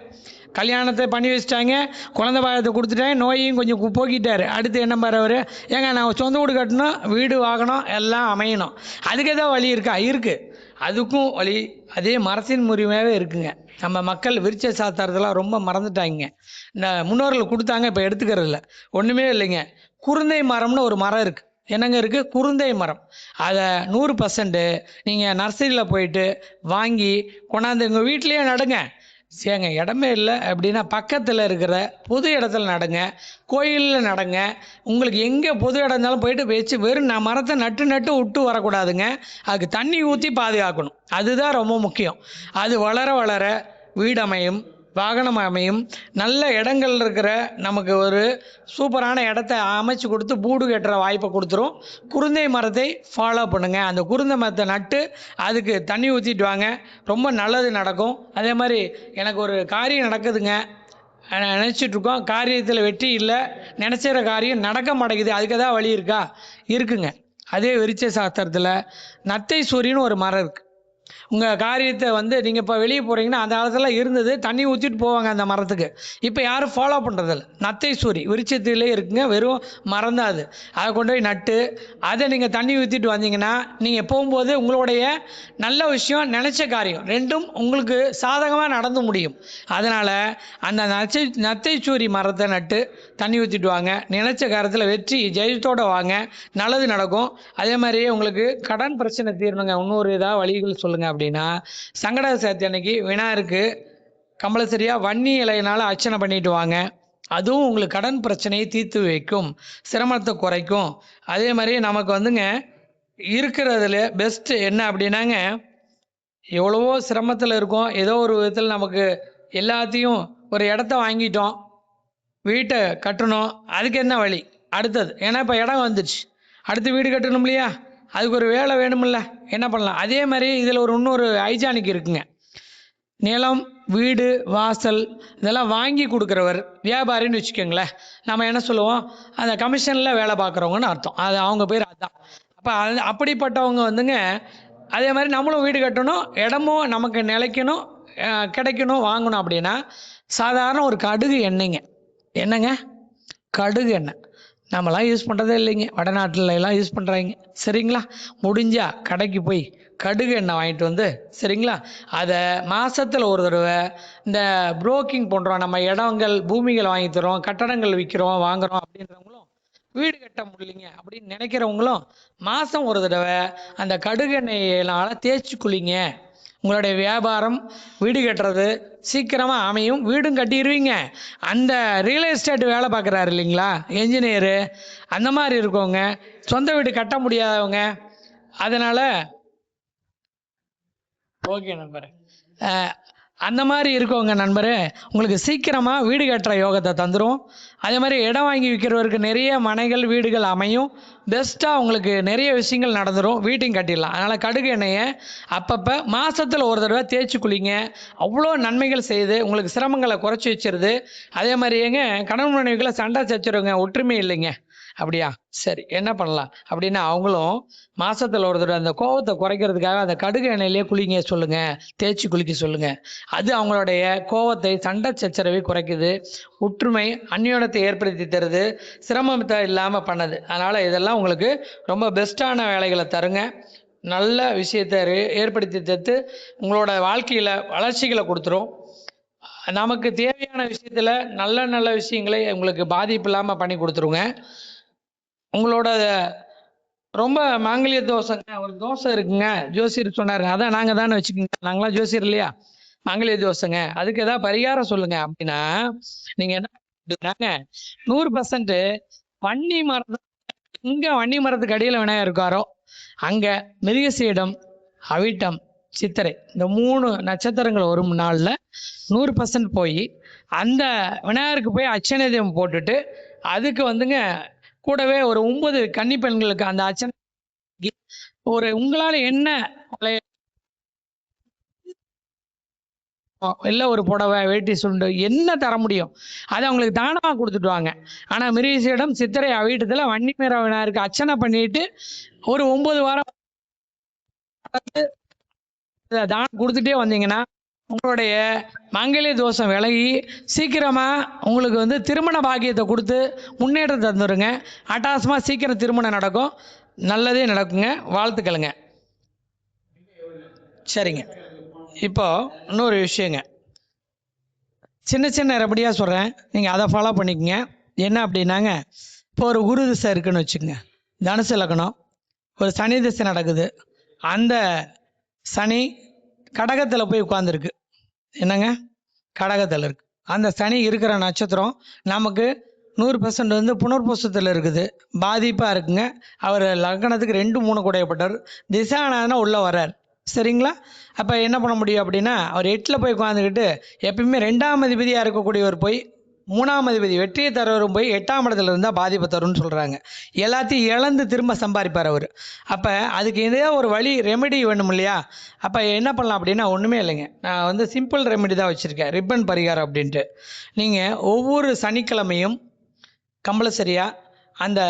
கல்யாணத்தை பண்ணி வச்சுட்டாங்க, குழந்தை பாகத்தை கொடுத்துட்டாங்க, நோயையும் கொஞ்சம் போக்கிட்டார். அடுத்து என்ன பாரு அவர், ஏங்க நான் சொந்த வீடு கட்டணும், வீடு வாங்கணும், எல்லாம் அமையணும், அதுக்கு ஏதோ வழி இருக்கா? இருக்குது, அதுக்கும் வழி அதே மரத்தின் முறிமையாகவே இருக்குங்க. நம்ம மக்கள் விருட்ச சாஸ்திரத்தெல்லாம் ரொம்ப மறந்துட்டாங்க. இந்த முன்னோர்கள் கொடுத்தாங்க, இப்போ எடுத்துக்கிறதில்ல. ஒன்றுமே இல்லைங்க. குருந்தை மரம்னு ஒரு மரம் இருக்குது. என்னங்க இருக்குது? குருந்தை மரம். அதை 100% நீங்கள் நர்சரியில் போயிட்டு வாங்கி கொண்டாந்து உங்கள் வீட்டிலேயே நடுங்க. சரிங்க, இடமே இல்லை அப்படின்னா பக்கத்தில் இருக்கிற பொது இடத்துல நடுங்க, கோயிலில் நடுங்க. உங்களுக்கு எங்கே பொது இடம் இருந்தாலும் போயிட்டு வச்சு வெறும் மரத்தை நட்டு நட்டு விட்டு வரக்கூடாதுங்க. அதுக்கு தண்ணி ஊற்றி பாதுகாக்கணும். அதுதான் ரொம்ப முக்கியம். அது வளர வளர வீடு அமையும், வாகனம் அமையும், நல்ல இடங்கள் இருக்கிற நமக்கு ஒரு சூப்பரான இடத்த அமைச்சு கொடுத்து பூடு கட்டுற வாய்ப்பை கொடுத்துரும். குருந்தை மரத்தை ஃபாலோ பண்ணுங்கள். அந்த குருந்தை மரத்தை நட்டு அதுக்கு தண்ணி ஊற்றிட்டு வாங்க, ரொம்ப நல்லது நடக்கும். அதே மாதிரி எனக்கு ஒரு காரியம் நடக்குதுங்க, நினச்சிட்ருக்கோம், காரியத்தில் வெற்றி இல்லை, நினச்சிற காரியம் நடக்க மாட்டேங்குது, அதுக்கு ஏதாவது வழி இருக்கா? இருக்குங்க. அதே விருட்ச சாஸ்திரத்தில் நத்தை சூரியன்னு ஒரு மரம் இருக்குது. உங்கள் காரியத்தை நீங்கள் இப்போ வெளியே போகிறீங்கன்னா, அந்த காலத்தில் இருந்தது, தண்ணி ஊற்றிட்டு போவாங்க அந்த மரத்துக்கு. இப்போ யாரும் ஃபாலோ பண்ணுறதில்ல. நத்தை சூரி விருட்சத்திலே இருக்குங்க, வெறும் மரம் தான் அது. அதை கொண்டு போய் நட்டு அதை நீங்கள் தண்ணி ஊற்றிட்டு வந்தீங்கன்னா, நீங்கள் போகும்போது உங்களுடைய நல்ல விஷயம், நினச்ச காரியம் ரெண்டும் உங்களுக்கு சாதகமாக நடந்து முடியும். அதனால் அந்த நத்தை சூரி மரத்தை நட்டு தண்ணி ஊற்றிட்டு வாங்க. நினச்ச காரியத்தில் வெற்றி ஜெயத்தோடு வாங்க, நல்லது நடக்கும். அதே மாதிரியே உங்களுக்கு கடன் பிரச்சனை தீரணுங்க. இன்னொரு ஏதாவது வழிகள் சொல்லுங்கள் அப்படின்னா, சங்கட சதுர்த்தி அன்னைக்கு விநாயகருக்கு கம்பல்சரியாக வன்னி இலையினால் அர்ச்சனை பண்ணிட்டு வாங்க. அதுவும் உங்களுக்கு கடன் பிரச்சனையை தீர்த்து வைக்கும், சிரமத்தை குறைக்கும். அதே மாதிரி நமக்கு இருக்கிறதுல பெஸ்ட்டு என்ன அப்படின்னாங்க, எவ்வளவோ சிரமத்தில் இருக்கோம், ஏதோ ஒரு விதத்தில் நமக்கு எல்லாத்தையும் ஒரு இடத்த வாங்கிட்டோம், வீட்டை கட்டணும், அதுக்கு என்ன வழி அடுத்தது? ஏன்னா இப்போ இடம் வந்துடுச்சு, அடுத்து வீடு கட்டணும் இல்லையா? அதுக்கு ஒரு வேலை வேணுமில்ல, என்ன பண்ணலாம்? அதே மாதிரி இதில் இன்னொரு ஹைஜானிக் இருக்குங்க. நிலம், வீடு, வாசல் இதெல்லாம் வாங்கி கொடுக்குறவர் வியாபாரின்னு வச்சுக்கோங்களேன். நம்ம என்ன சொல்லுவோம்? அந்த கமிஷனில் வேலை பார்க்குறவங்கன்னு அர்த்தம். அது அவங்க பேர் அதுதான். அப்போ அப்படிப்பட்டவங்க அதே மாதிரி நம்மளும் வீடு கட்டணும், இடமும் நமக்கு நிலைக்கணும், கிடைக்கணும், வாங்கணும் அப்படின்னா சாதாரண ஒரு கடுகு எண்ணெய்ங்க. என்னங்க? கடுகு எண்ணெய் நம்மளாம் யூஸ் பண்ணுறதே இல்லைங்க, வடநாட்டில் எல்லாம் யூஸ் பண்ணுறாங்க. சரிங்களா? முடிஞ்சால் கடைக்கு போய் கடுகு எண்ணெய் வாங்கிட்டு சரிங்களா, அதை மாதத்தில் ஒரு தடவை இந்த புரோக்கிங் பண்ணுறோம், நம்ம இடங்கள் பூமிகளை வாங்கி தரோம், கட்டடங்கள் விற்கிறோம் வாங்குகிறோம் அப்படின்றவங்களும், வீடு கட்ட முடியலைங்க அப்படின்னு நினைக்கிறவங்களும் மாதம் ஒரு தடவை அந்த கடுகு எண்ணெயினால் தேய்ச்சி குளிங்க. உங்களுடைய வியாபாரம், வீடு கட்டுறது சீக்கிரமாக அமையும், வீடும் கட்டிடுவீங்க. அந்த ரியல் எஸ்டேட் வேலை பார்க்குறாரு இல்லைங்களா, என்ஜினியரு, அந்த மாதிரி இருக்கவங்க, சொந்த வீடு கட்ட முடியாதவங்க, அதனால் ஓகே நண்பர், அந்த மாதிரி இருக்கவங்க நண்பர், உங்களுக்கு சீக்கிரமாக வீடு கட்டுற யோகத்தை தந்துடும். அதே மாதிரி இடம் வாங்கி விற்கிறவருக்கு நிறைய மனைகள், வீடுகள் அமையும். பெஸ்ட்டாக உங்களுக்கு நிறைய விஷயங்கள் நடந்துடும், வீட்டையும் கட்டிடலாம். அதனால் கடுகு எண்ணெயை அப்பப்போ மாதத்தில் ஒரு தடவை தேய்ச்சி குளிங்க. அவ்வளோ நன்மைகள் செய்யுது, உங்களுக்கு சிரமங்களை குறைச்சி வச்சிருது. அதே மாதிரி கணவன் மனைவிகளை சண்டை சச்சரவுங்க, ஒற்றுமை இல்லைங்க. அப்படியா? சரி, என்ன பண்ணலாம் அப்படின்னா, அவங்களும் மாதத்தில் ஒரு தடவை அந்த கோபத்தை குறைக்கிறதுக்காக அந்த கடுகு எண்ணெயிலே குளிங்க சொல்லுங்கள், தேய்ச்சி குளிக்க சொல்லுங்கள். அது அவங்களுடைய கோபத்தை, சண்டை சச்சரவை குறைக்குது, ஒற்றுமை அந்யோன்யத்தை ஏற்படுத்தி தருது, சிரமத்தை இல்லாமல் பண்ணுது. அதனால் இதெல்லாம் உங்களுக்கு ரொம்ப பெஸ்ட்டான வேலைகளை தருங்க, நல்ல விஷயத்தை ஏற்படுத்தி தத்து உங்களோட வாழ்க்கையில் வளர்ச்சிகளை கொடுத்துரும். நமக்கு தேவையான விஷயத்தில் நல்ல நல்ல விஷயங்களை உங்களுக்கு பாதிப்பு இல்லாமல் பண்ணி கொடுத்துருங்க. உங்களோட ரொம்ப மாங்கல்ய தோசைங்க, ஒரு தோசை இருக்குங்க, ஜோசியர் சொன்னார், அதான் நாங்கள் தானே வச்சுக்கோங்க, நாங்களாம் ஜோசியர் இல்லையா, மாங்கல்ய தோசைங்க, அதுக்கு ஏதாவது பரிகாரம் சொல்லுங்க அப்படின்னா, நீங்கள் என்ன 100% வன்னி மரம், எங்கே வன்னி மரத்துக்கு அடியில் விநாயகர் இருக்காரோ அங்கே மிருகசீடம், அவிட்டம், சித்திரை இந்த 3 நட்சத்திரங்கள் வரும் நாளில் 100% போய் அந்த விநாயகருக்கு போய் அர்ச்சனை தீபம் போட்டுட்டு, அதுக்கு கூடவே ஒரு 9 கன்னி பெண்களுக்கு அந்த அர்ச்சனை, ஒரு உங்களால் என்ன இல்லை, ஒரு புடவை, வேட்டி, சுண்டு என்ன தர முடியும் அதை அவங்களுக்கு தானமாக கொடுத்துட்டு வாங்க. ஆனால் மிருகசீடம், சித்திரை, அவிட்டத்தில் வன்னி மர விநாயகருக்கு அர்ச்சனை பண்ணிட்டு ஒரு 9 வாரம் தானம் கொடுத்துட்டே வந்தீங்கன்னா உங்களுடைய மாங்கல்ய தோஷம் விலகி சீக்கிரமாக உங்களுக்கு வந்து திருமண பாக்கியத்தை கொடுத்து முன்னேற்றம் தந்துடுங்க. அட்டகாசமாக சீக்கிரம் திருமணம் நடக்கும், நல்லதே நடக்குங்க. வாழ்த்துக்களுங்க. சரிங்க. இப்போ இன்னொரு விஷயங்க, சின்ன சின்ன ரெமடியாக சொல்கிறேன், நீங்கள் அதை ஃபாலோ பண்ணிக்கங்க. என்ன அப்படின்னாங்க, இப்போ ஒரு குரு திசை இருக்குன்னு வச்சுக்கோங்க, தனுசு லக்னம், ஒரு சனி திசை நடக்குது. அந்த சனி கடகத்தில் போய் உட்காந்துருக்கு. என்னங்க, கடகத்தில் இருக்குது. அந்த சனி இருக்கிற நட்சத்திரம் நமக்கு 100% வந்து புனர்பூசத்தில் இருக்குது, பாதிப்பாக இருக்குங்க. அவர் லக்னத்துக்கு 2, 3 குடையப்பட்டவர், திசானானா உள்ளே வர்றார். சரிங்களா? அப்போ என்ன பண்ண முடியும் அப்படின்னா, அவர் 8ல் போய் உட்காந்துக்கிட்டு எப்பயுமே 2ஆம் அதிபதியாக இருக்கக்கூடியவர் போய் 3ஆம் அதிபதி வெற்றியை தரவரும் போய் 8ஆம் இடத்துல இருந்தால் பாதிப்பை தரும்னு சொல்கிறாங்க. எல்லாத்தையும் இழந்து திரும்ப சம்பாதிப்பார் அவர். அப்போ அதுக்கு இதே ஒரு வழி ரெமெடி வேணும் இல்லையா? அப்போ என்ன பண்ணலாம் அப்படின்னா, ஒன்றுமே இல்லைங்க, நான் வந்து சிம்பிள் ரெமெடி தான் வச்சுருக்கேன், ரிப்பன் பரிகாரம் அப்படின்ட்டு. நீங்கள் ஒவ்வொரு சனிக்கிழமையும் கம்பல்சரியாக அந்த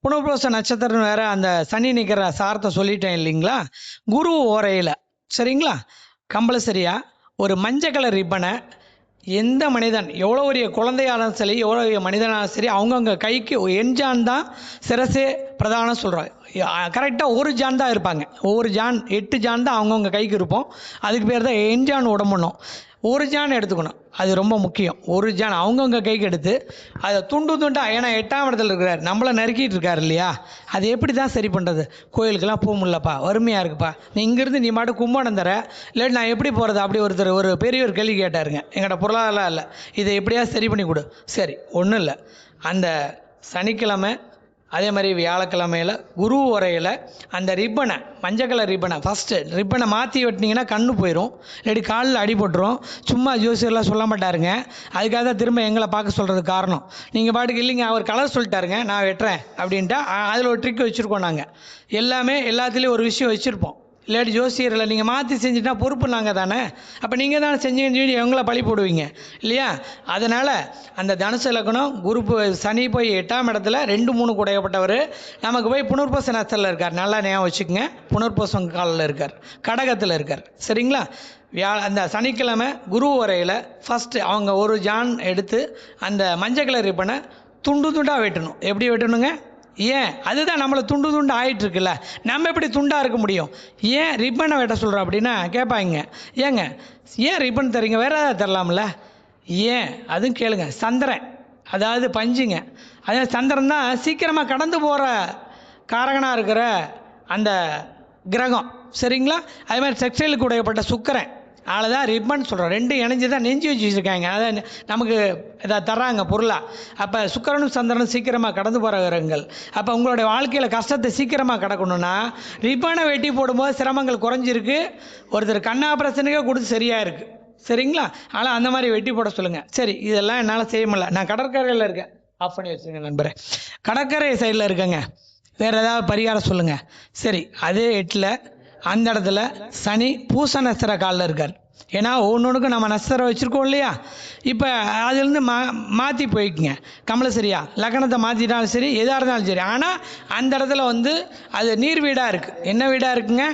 புனர்பூச நட்சத்திரம் வேறு அந்த சனி நிற்கிற சாரத்தை சொல்லிட்டேன் இல்லைங்களா, குரு ஓரையில், சரிங்களா, கம்பல்சரியாக ஒரு மஞ்சள் கலர் ரிப்பனை எந்த மனிதன் எவ்வளோ பெரிய குழந்தையாலும் சரி, எவ்வளோ பெரிய மனிதனாலும் சரி, அவங்கவுங்க கைக்கு எண்ஜான் தான் சிரசே பிரதானம் சொல்கிறாங்க. கரெக்டாக ஒரு ஜான் தான் இருப்பாங்க, ஒவ்வொரு ஜான் 8 ஜான் தான் அவங்கவுங்க கைக்கு இருப்போம். அதுக்கு பேர் தான் எண்ஜான் உடம்புணும். ஒரு ஜான் எடுத்துக்கணும், அது ரொம்ப முக்கியம். ஒரு ஜான் அவங்கவுங்க கைக்கு எடுத்து அதை துண்டு துண்டாக, ஏன்னா 8ஆம் இடத்துல இருக்கிறார், நம்மளை நறுக்கிட்டு இருக்கார் இல்லையா, அது எப்படி தான் சரி பண்ணுறது? கோயிலுக்கெல்லாம் போக முடியலப்பா, வறுமையாக இருக்குப்பா, நீ இங்கேருந்து நீ மாட்டு கும்பகோணம் தர, இல்லாட்டி நான் எப்படி போகிறது? அப்படி ஒரு பெரியவர் கேள்வி கேட்டாருங்க. எங்கள்கிட்ட பொருளாதாரம் இல்லை, இதை எப்படியா சரி பண்ணி கொடு. சரி, ஒன்றும் இல்லை, அந்த சனிக்கிழமை அதே மாதிரி வியாழக்கிழமையில் குரு உரையில் அந்த ரிப்பனை, மஞ்சள் கலர் ரிப்பனை, ஃபஸ்ட்டு ரிப்பனை மாற்றி வெட்டினீங்கன்னா கண்ணு போயிடும், இல்லாட்டி காலில் அடிபட்டுரும். சும்மா ஜோசியர்லாம் சொல்ல மாட்டாருங்க, அதுக்காக தான் திரும்ப எங்களை பார்க்க சொல்கிறதுக்கு காரணம். நீங்கள் பாட்டுக்கு இல்லைங்க அவர் கலர் சொல்லிட்டாருங்க நான் வெட்டுறேன் அப்படின்ட்டு அதில் ஒரு ட்ரிக் வச்சுருக்கோம். நாங்கள் எல்லாமே எல்லாத்துலேயும் ஒரு விஷயம் வச்சுருப்போம். இல்லாட்டி ஜோசியரில் நீங்கள் மாற்றி செஞ்சுட்டா பொறுப்பு நாங்கள் தானே, அப்போ நீங்கள் தானே செஞ்சு எங்களை பழி போடுவீங்க இல்லையா? அதனால் அந்த தனுசு லக்னம் குரு சனி போய் 8ஆம் இடத்துல 2, 3 குடையப்பட்டவர் நமக்கு போய் புனர்பூச நட்சத்திரத்தில் இருக்கார். நல்லா ஞாபகம் வச்சுக்கோங்க, புனர்பூசம் காலில் இருக்கார், கடகத்தில் இருக்கார். சரிங்களா? அந்த சனிக்கிழமை குரு வரையில் ஃபஸ்ட்டு அவங்க ஒரு ஜான் எடுத்து அந்த மஞ்சள் கலர் ரிப்பனை துண்டு துண்டாக வெட்டணும். எப்படி வெட்டணுங்க? ஏன், அதுதான் நம்மளை துண்டு துண்டு ஆகிட்டுருக்குல்ல, நம்ம எப்படி துண்டாக இருக்க முடியும்? ஏன் ரிப்பனை வெட்ட சொல்கிறோம் அப்படின்னா கேட்பாங்க, ஏங்க ஏன் ரிப்பன் தரீங்க, வேறு ஏதாவது தரலாம்ல? ஏன் அதுவும் கேளுங்க. சந்திரன், அதாவது பஞ்சுங்க, அதாவது சந்திரன் தான் சீக்கிரமாக கடந்து போகிற காரகனாக இருக்கிற அந்த கிரகம். சரிங்களா? அதே மாதிரி செக்ஸ்டைலுக்கு உடையப்பட்ட சுக்கரன், அதில் தான் ரிப்பன் சொல்கிறோம். 2 இணைஞ்சு தான் நெஞ்சு வச்சு வச்சுருக்காங்க, அதை நமக்கு இதை தர்றாங்க பொருளாக. அப்போ சுக்கரனும் சந்திரனும் சீக்கிரமாக கடந்து போகிற கிரகங்கள். அப்போ உங்களுடைய வாழ்க்கையில் கஷ்டத்தை சீக்கிரமாக கடக்கணும்னா ரிப்பனை வெட்டி போடும்போது சிரமங்கள் குறைஞ்சிருக்கு. ஒருத்தர் கண் ஆப்ரேஷனுக்கே கொடுத்து சரியாக இருக்குது. சரிங்களா? ஆனால் அந்த மாதிரி வெட்டி போட சொல்லுங்கள். சரி, இதெல்லாம் என்னால் செய்ய முடியல, நான் கடற்கரையில் இருக்கேன், ஆஃப் பண்ணி வச்சுருங்க நண்பரே, கடற்கரை சைடில் இருக்கேங்க, வேறு ஏதாவது பரிகாரம் சொல்லுங்கள். சரி, அதே 8ல் அந்த இடத்துல சனி பூச நட்சத்திர காலில் இருக்கார். ஏன்னா ஒவ்வொன்றுக்கும் நம்ம நட்சத்திரம் வச்சுருக்கோம் இல்லையா? இப்போ அதுலேருந்து மாற்றி போய்க்குங்க கம்பல்சரியா, லக்னத்தை மாற்றிட்டாலும் சரி, எதாக இருந்தாலும் சரி. ஆனால் அந்த இடத்துல வந்து அது நீர் வீடாக இருக்குது. என்ன வீடாக இருக்குங்க?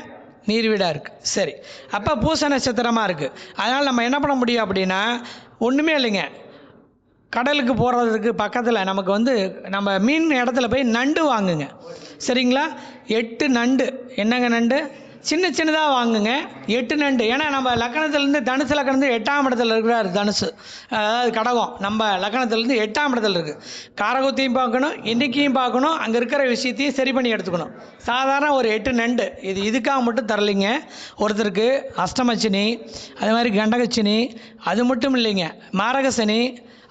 நீர் வீடாக இருக்குது. சரி, அப்போ பூச நட்சத்திரமாக இருக்குது. அதனால் நம்ம என்ன பண்ண முடியும் அப்படின்னா, ஒன்றுமே இல்லைங்க, கடலுக்கு போகிறதுக்கு பக்கத்தில் நமக்கு வந்து நம்ம மீன் இடத்துல போய் நண்டு வாங்குங்க. சரிங்களா? 8 நண்டு, என்னங்க நண்டு, சின்ன சின்னதாக வாங்குங்க, 8 நண்டு. ஏன்னா நம்ம லக்னத்துலேருந்து தனுசு லக்னத்துலேருந்து 8ஆம் இடத்துல இருக்கிறார் தனுசு, அதாவது கடகம் நம்ம லக்னத்துலேருந்து 8ஆம் இடத்துல இருக்குது. காரகத்தையும் பார்க்கணும், எண்ணிக்கையும் பார்க்கணும், அங்கே இருக்கிற விஷயத்தையும் சரி பண்ணி எடுத்துக்கணும். சாதாரண ஒரு 8 நண்டு இதுக்காக மட்டும் தரலைங்க. ஒருத்தருக்கு அஷ்டமச்சினி, அது மாதிரி கண்டகச்சினி, அது மட்டும் இல்லைங்க, மாரகசனி,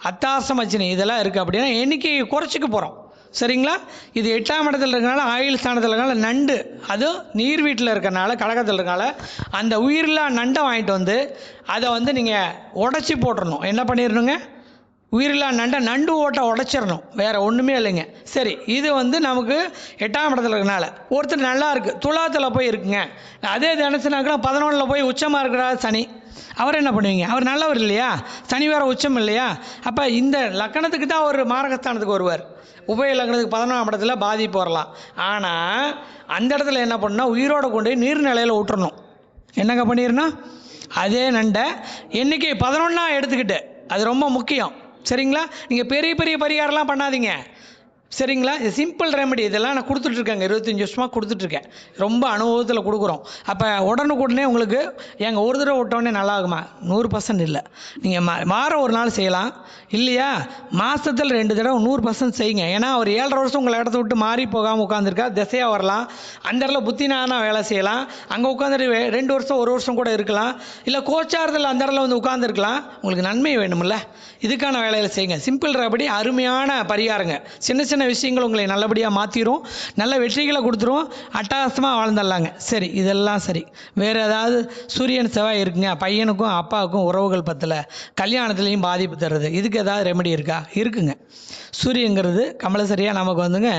அத்தாசமச்சினி இதெல்லாம் இருக்குது. அப்படின்னா எண்ணிக்கையை குறைச்சிக்க போகிறோம். சரிங்களா? இது 8ஆம் இடத்துல இருக்கனால, ஆயுள் ஸ்தானத்தில் இருக்கனால, நண்டு அதுவும் நீர் வீட்டில் இருக்கனால, கடகத்தில் இருக்கனால அந்த உயிரில்லா நண்டை வாங்கிட்டு வந்து அதை வந்து நீங்கள் உடச்சி போட்டுடணும். என்ன பண்ணிடணுங்க? உயிரில்லா நண்டு ஓட்டை உடச்சிடணும், வேறு ஒன்றுமே இல்லைங்க. சரி, இது வந்து நமக்கு 8ஆம் இடத்துல இருக்கனால. ஒருத்தர் நல்லா இருக்குது, துலாத்தில் போய் இருக்குங்க, அதே தனுசுனாக்கா 11ல் போய் உச்சமாக இருக்கிறார் சனி, அவர் என்ன பண்ணுவீங்க? அவர் நல்லவர் இல்லையா? சனி வேறு உச்சம் இல்லையா? அப்போ இந்த லக்கணத்துக்கு தான் ஒரு மாரகஸ்தானத்துக்கு வருவார். உபய லக்னத்துக்கு 11ஆம் இடத்துல பாதிப்பு வரலாம். ஆனால் அந்த இடத்துல என்ன பண்ணால் உயிரோடு கொண்டு போய் நீர்நிலையில் விட்டுறணும். என்னங்க பண்ணிடணும்? அதே நண்டை எண்ணிக்கை 11 எடுத்துக்கிட்டு, அது ரொம்ப முக்கியம். சரிங்களா? நீங்கள் பெரிய பெரிய பரிகாரம்லாம் பண்ணாதீங்க. சரிங்களா? இது சிம்பிள் ரெமெடி. இதெல்லாம் நான் கொடுத்துட்ருக்கேங்க, 25 வருஷமாக கொடுத்துட்ருக்கேன். ரொம்ப அனுபவத்தில் கொடுக்குறோம். அப்போ உடனுக்குடனே உங்களுக்கு எங்கள் ஒரு தடவை விட்டோடனே நல்லா ஆகுமா? 100% இல்லை. நீங்கள் வாரம் ஒரு நாள் செய்யலாம், இல்லையா மாதத்தில் 2 தடவை 100% செய்யுங்க. ஏன்னா ஒரு 7.5 வருஷம் உங்களை இடத்த விட்டு மாறி போகாமல் உட்காந்துருக்கா, திசையாக வரலாம், அந்த இடத்துல புத்தினானா வேலை செய்யலாம், அங்கே உட்காந்துட்டு 2 வருஷம் 1 வருஷம் கூட இருக்கலாம், இல்லை கோச்சாரத்தில் அந்த இடத்துல வந்து உட்காந்துருக்கலாம். உங்களுக்கு நன்மை வேணுமில்ல, இதுக்கான வேலையில் செய்யுங்க. சிம்பிள் ரெமெடி, அருமையான பரிகாரங்க. சின்ன சின்ன விஷயங்கள் உங்களை நல்லபடியாக மாற்றிடும், நல்ல வெற்றிகளை கொடுத்துரும், அட்டகாசமாக வாழ்ந்துடலாங்க. சரி, இதெல்லாம் சரி. வேறு ஏதாவது சூரியன் செவ்வாய் இருக்குங்க, பையனுக்கும் அப்பாவுக்கும் உறவுகள் பத்தல, கல்யாணத்துலேயும் பாதிப்பு தருது, இதுக்கு ஏதாவது ரெமெடி இருக்கா? இருக்குங்க. சூரியங்கிறது கம்பல்சரியாக நமக்கு வந்துங்க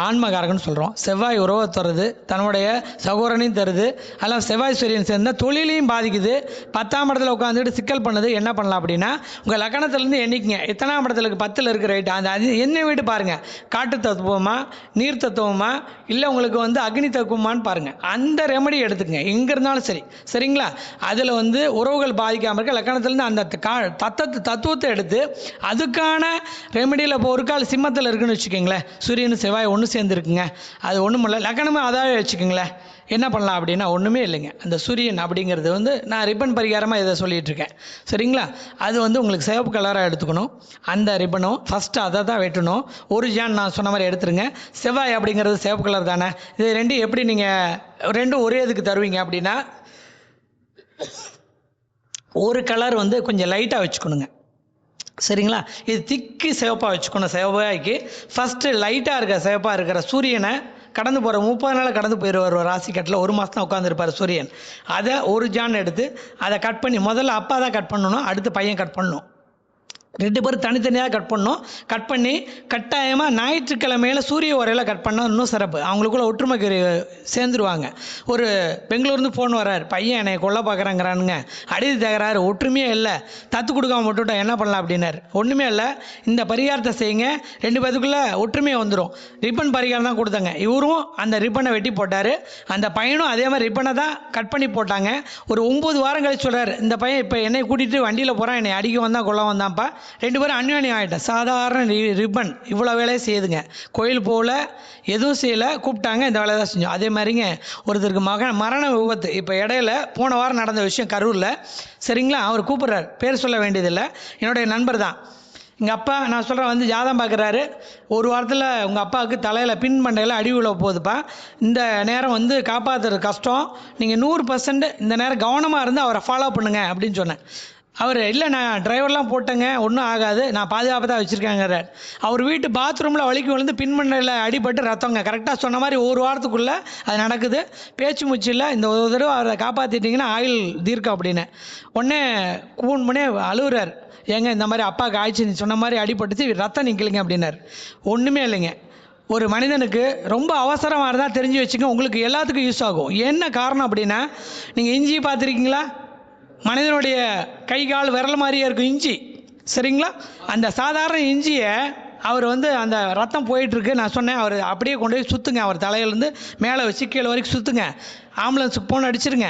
ஆன்மகாரகன்னு சொல்கிறோம். செவ்வாய் உறவை தருது, தன்னுடைய சகோதரனையும் தருது. அதெல்லாம் செவ்வாய் சூரியன் சேர்ந்தால் தொழிலையும் பாதிக்குது. 10ஆம் இடத்துல உட்காந்துட்டு சிக்கல் பண்ணுது. என்ன பண்ணலாம் அப்படின்னா, உங்கள் லக்கணத்துலேருந்து எண்ணிக்கங்க எத்தனாம் இடத்துல இருக்குது, 10ல் இருக்கிற ரைட்டு, அது என்ன வீடு பாருங்கள். காட்டு தத்துவமா, நீர் தத்துவமா, இல்லை உங்களுக்கு வந்து அக்னி தத்துவமானு பாருங்கள். அந்த ரெமெடி எடுத்துக்கங்க, எங்கே இருந்தாலும் சரி. சரிங்களா? அதில் வந்து உறவுகள் பாதிக்காமல் இருக்க லக்கணத்துலேருந்து அந்த தத்துவத்தை எடுத்து அதுக்கான ரெமெடியில் இப்போ ஒரு கால் சிம்மத்தில் இருக்குன்னு வச்சுக்கோங்களேன், சூரியன் செவ்வாய் ஒன்று சேர்ந்துருக்குங்க, அது ஒன்றும் இல்லை, லக்கணமே அதாவே வச்சுக்கோங்களேன். என்ன பண்ணலாம் அப்படின்னா, ஒன்றுமே இல்லைங்க. அந்த சூரியன் அப்படிங்கிறது வந்து நான் ரிப்பன் பரிகாரமாக இதை சொல்லிகிட்ருக்கேன். சரிங்களா? அது வந்து உங்களுக்கு சிவப்பு கலராக எடுத்துக்கணும். அந்த ரிப்பனும் ஃபஸ்ட்டு அதை தான் வெட்டணும். ஒரு ஜான் நான் சொன்ன மாதிரி எடுத்துருங்க. செவ்வாய் அப்படிங்கிறது சிவப்பு கலர் தானே. இது ரெண்டும் எப்படி நீங்கள் ரெண்டும் ஒரே இதுக்கு தருவீங்க அப்படின்னா, ஒரு கலர் வந்து கொஞ்சம் லைட்டாக வச்சுக்கணுங்க. சரிங்களா? இது திக்கு சிவப்பாக வச்சுக்கணும். செவ்வாய்க்கு ஃபஸ்ட்டு லைட்டாக இருக்க சிவப்பாக இருக்கிற சூரியனை கடந்து போகிற 30 நாள் கடந்து போயிடுவார் ஒரு ராசி கட்டில். ஒரு மாதம் தான் உட்காந்துருப்பார் சூரியன். அதை ஒரு ஜான் எடுத்து அதை கட் பண்ணி, முதல்ல அப்பா தான் கட் பண்ணணும், அடுத்து பையன் கட் பண்ணணும். 2 பேரும் தனித்தனியாக கட் பண்ணணும். கட் பண்ணி கட்டாயமாக ஞாயிற்றுக்கிழமையில் சூரிய உரையில் கட் பண்ணால் இன்னும் சிறப்பு. அவங்களுக்குள்ள ஒற்றுமை சேர்ந்துருவாங்க. ஒரு பெங்களூர்லேருந்து ஃபோன் வர்றாரு, பையன் என்னை கொல்ல பார்க்குறாங்கிறானுங்க, அடித்து தேகிறாரு, ஒற்றுமையே இல்லை, தத்து கொடுக்காம விட்டுவிட்டோம், என்ன பண்ணலாம் அப்படின்னாரு. ஒன்றுமே இல்லை, இந்த பரிகாரத்தை செய்யுங்க, 2 பேத்துக்குள்ளே ஒற்றுமையை வந்துடும். ரிப்பன் பரிகாரம் தான் கொடுத்தாங்க. இவரும் அந்த ரிப்பனை வெட்டி போட்டார், அந்த பையனும் அதே மாதிரி ரிப்பனை தான் கட் பண்ணி போட்டாங்க. ஒரு 9 வாரம் கழிச்சு சொல்கிறார், இந்த பையன் இப்போ என்னை கூட்டிகிட்டு வண்டியில் போகிறான், என்னை அடிக்க வந்தான் கொல்ல வந்தான்ப்பா, 2 பேரும் அந்யோன்யம் ஆகிட்டேன். சாதாரண ரிப்பன் இவ்வளோ வேலையை செய்யுதுங்க. கோயில் போல் எதுவும் செய்யலை, கூப்பிட்டாங்க, இந்த வேலையை தான் செஞ்சோம். அதே மாதிரிங்க ஒருத்தருக்கு மரண விபத்து. இப்போ இடையில போன வாரம் நடந்த விஷயம் கரூரில். சரிங்களா? அவர் கூப்பிட்றாரு, பேர் சொல்ல வேண்டியதில்லை, என்னுடைய நண்பர் தான். எங்கள் அப்பா நான் சொல்கிறேன் வந்து ஜாதகம் பார்க்குறாரு, ஒரு வாரத்தில் உங்கள் அப்பாவுக்கு தலையில் பின் மண்டையில் அடி விழ போகுதுப்பா, இந்த நேரம் வந்து காப்பாற்றுறது கஷ்டம், நீங்கள் 100% இந்த நேரம் கவனமாக இருந்து அவரை ஃபாலோ பண்ணுங்க அப்படின்னு சொன்னேன். அவர் இல்லை, நான் டிரைவர்லாம் போட்டேங்க, ஒன்றும் ஆகாது, நான் பாதுகாப்பாக தான் வச்சுருக்கேங்கிறார். அவர் வீட்டு பாத்ரூமில் வலிக்கு விழுந்து பின்மண்டையில் அடிபட்டு ரத்தங்க. கரெக்டாக சொன்ன மாதிரி ஒரு வாரத்துக்குள்ளே அது நடக்குது. பேச்சு மூச்சு இல்லை, இந்த ஒரு தடவை அவரை காப்பாற்றிட்டிங்கன்னா ஆயுள் தீர்க்கம் அப்படின்னு. உடனே ஃபோன் பண்ணி அழுகுறார், ஏங்க இந்த மாதிரி அப்பாவுக்கு ஆயிடுச்சு, நீ சொன்ன மாதிரி அடிபட்டுச்சு, ரத்தம் நிற்கலைங்க அப்படின்னார். ஒன்றுமே இல்லைங்க, ஒரு மனிதனுக்கு ரொம்ப அவசரமாக இருந்தால் தெரிஞ்சு வச்சுங்க, உங்களுக்கு எல்லாத்துக்கும் யூஸ் ஆகும். என்ன காரணம் அப்படின்னா, நீங்கள் இஞ்சி பார்த்துருக்கீங்களா? மனிதனுடைய கை கால் விரல் மாதிரியே இருக்கும் இஞ்சி. சரிங்களா? அந்த சாதாரண இஞ்சியை அவர் வந்து அந்த ரத்தம் போயிட்டுருக்கு, நான் சொன்னேன், அவர் அப்படியே கொண்டு போய் சுற்றுங்க, அவர் தலையிலேருந்து மேலே வச்சு கீழே வரைக்கும் சுற்றுங்க, ஆம்புலன்ஸுக்கு ஃபோன் அடிச்சிருங்க.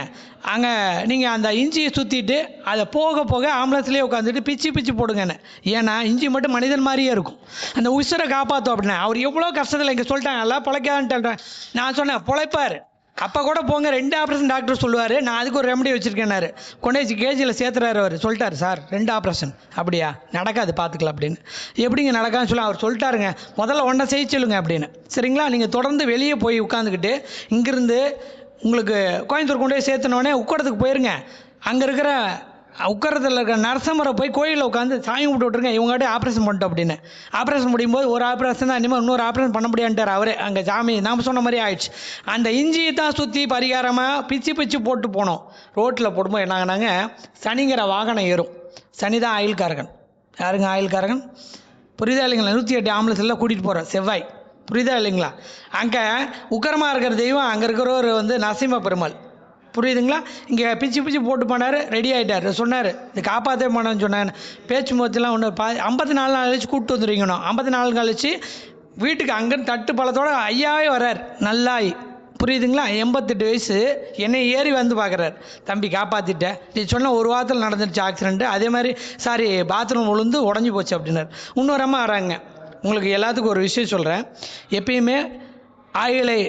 அங்கே நீங்கள் அந்த இஞ்சியை சுற்றிட்டு அதை போக போக ஆம்புலன்ஸ்லேயே உட்காந்துட்டு பிச்சு பிச்சு போடுங்கன்னு. ஏன்னா இஞ்சி மட்டும் மனிதன் மாதிரியே இருக்கும், அந்த உயிரை காப்பாற்றும் அப்படின்னா. அவர் எவ்வளோ கஷ்டத்தில் இங்கே சொல்லிட்டாங்க, எல்லாம் பிழைக்காதுன்ட்டு. நான் சொன்னேன், பிழைப்பார், அப்போ கூட போங்க, 2 ஆப்ரேஷன் டாக்டர் சொல்லுவார், நான் அதுக்கு ஒரு ரெமெடி வச்சுருக்கேன்னாரு. கொண்டேஜி கேஜியில் சேர்த்துறாரு. அவர் சொல்லிட்டார், சார் 2 ஆப்ரேஷன். அப்படியா? நடக்காது, பார்த்துக்கலாம் அப்படின்னு. எப்படிங்க நடக்காதுன்னு சொல்லி அவர் சொல்லிட்டாருங்க, முதல்ல ஒன்றை செய்ய சொல்லுங்க அப்படின்னு. சரிங்களா? நீங்கள் தொடர்ந்து வெளியே போய் உட்காந்துக்கிட்டு இங்கேருந்து உங்களுக்கு கோயம்புத்தூர் கொண்டு போய் சேர்த்துனோடனே உட்காரத்துக்கு போயிருங்க. அங்கே இருக்கிற உட்காரத்தில் இருக்கிற நரசமரை போய் கோயிலில் உட்காந்து சாமி கும்பிட்டு விட்ருங்க, இவங்ககிட்ட ஆப்ரேஷன் பண்ணிட்டோம் அப்படின்னு. ஆப்ரேஷன் முடியும் போது ஒரு ஆப்ரேஷன் தான், இனிமேல் இன்னொரு ஆப்ரேஷன் பண்ண முடியான்ட்டார் அவரே. அங்கே சாமி நாம் சொன்ன மாதிரி ஆயிடுச்சு. அந்த இஞ்சியை தான் சுற்றி பரிகாரமாக பிச்சு பிச்சு போட்டு போனோம். ரோட்டில் போடும்போது என்னாங்கன்னாங்க, சனிங்கிற வாகனம் ஏறும். சனி தான் ஆயுள்காரகன். யாருங்க ஆயுள்காரகன்? புரியுதா இல்லைங்களா? 108 ஆம்புலன்ஸில் கூட்டிகிட்டு போகிறோம் செவ்வாய். புரியுதா இல்லைங்களா? அங்கே உக்கரமாக இருக்கிற தெய்வம் அங்கே இருக்கிறவர் வந்து நரசிம்ம பெருமாள். புரியுதுங்களா? இங்கே பிச்சு பிச்சு போட்டு போனார், ரெடி ஆகிட்டார். சொன்னார், இது காப்பாற்றவே மாட்டேன்னு சொன்னேன். பேச்சு மூச்செல்லாம் ஒன்று 54 நாள் கழிச்சு கூப்பிட்டு வந்துருக்கணும். 54 நாள் கழிச்சு வீட்டுக்கு அங்கேருந்து தட்டு பழத்தோடு ஐயாவே வர்றார். நல்லாய் புரியுதுங்களா? 88 வயசு, என்னை ஏறி வந்து பார்க்குறாரு. தம்பி காப்பாற்றிட்டேன், நீ சொன்ன ஒரு வாரத்தில் நடந்துருச்சு ஆக்சிடென்ட்டு. அதே மாதிரி சாரி பாத்ரூம் விழுந்து உடஞ்சி போச்சு அப்படின்னாரு. இன்னொரு அம்மா வராங்க. உங்களுக்கு எல்லாத்துக்கும் ஒரு விஷயம் சொல்கிறேன். எப்பயுமே ஆயிலை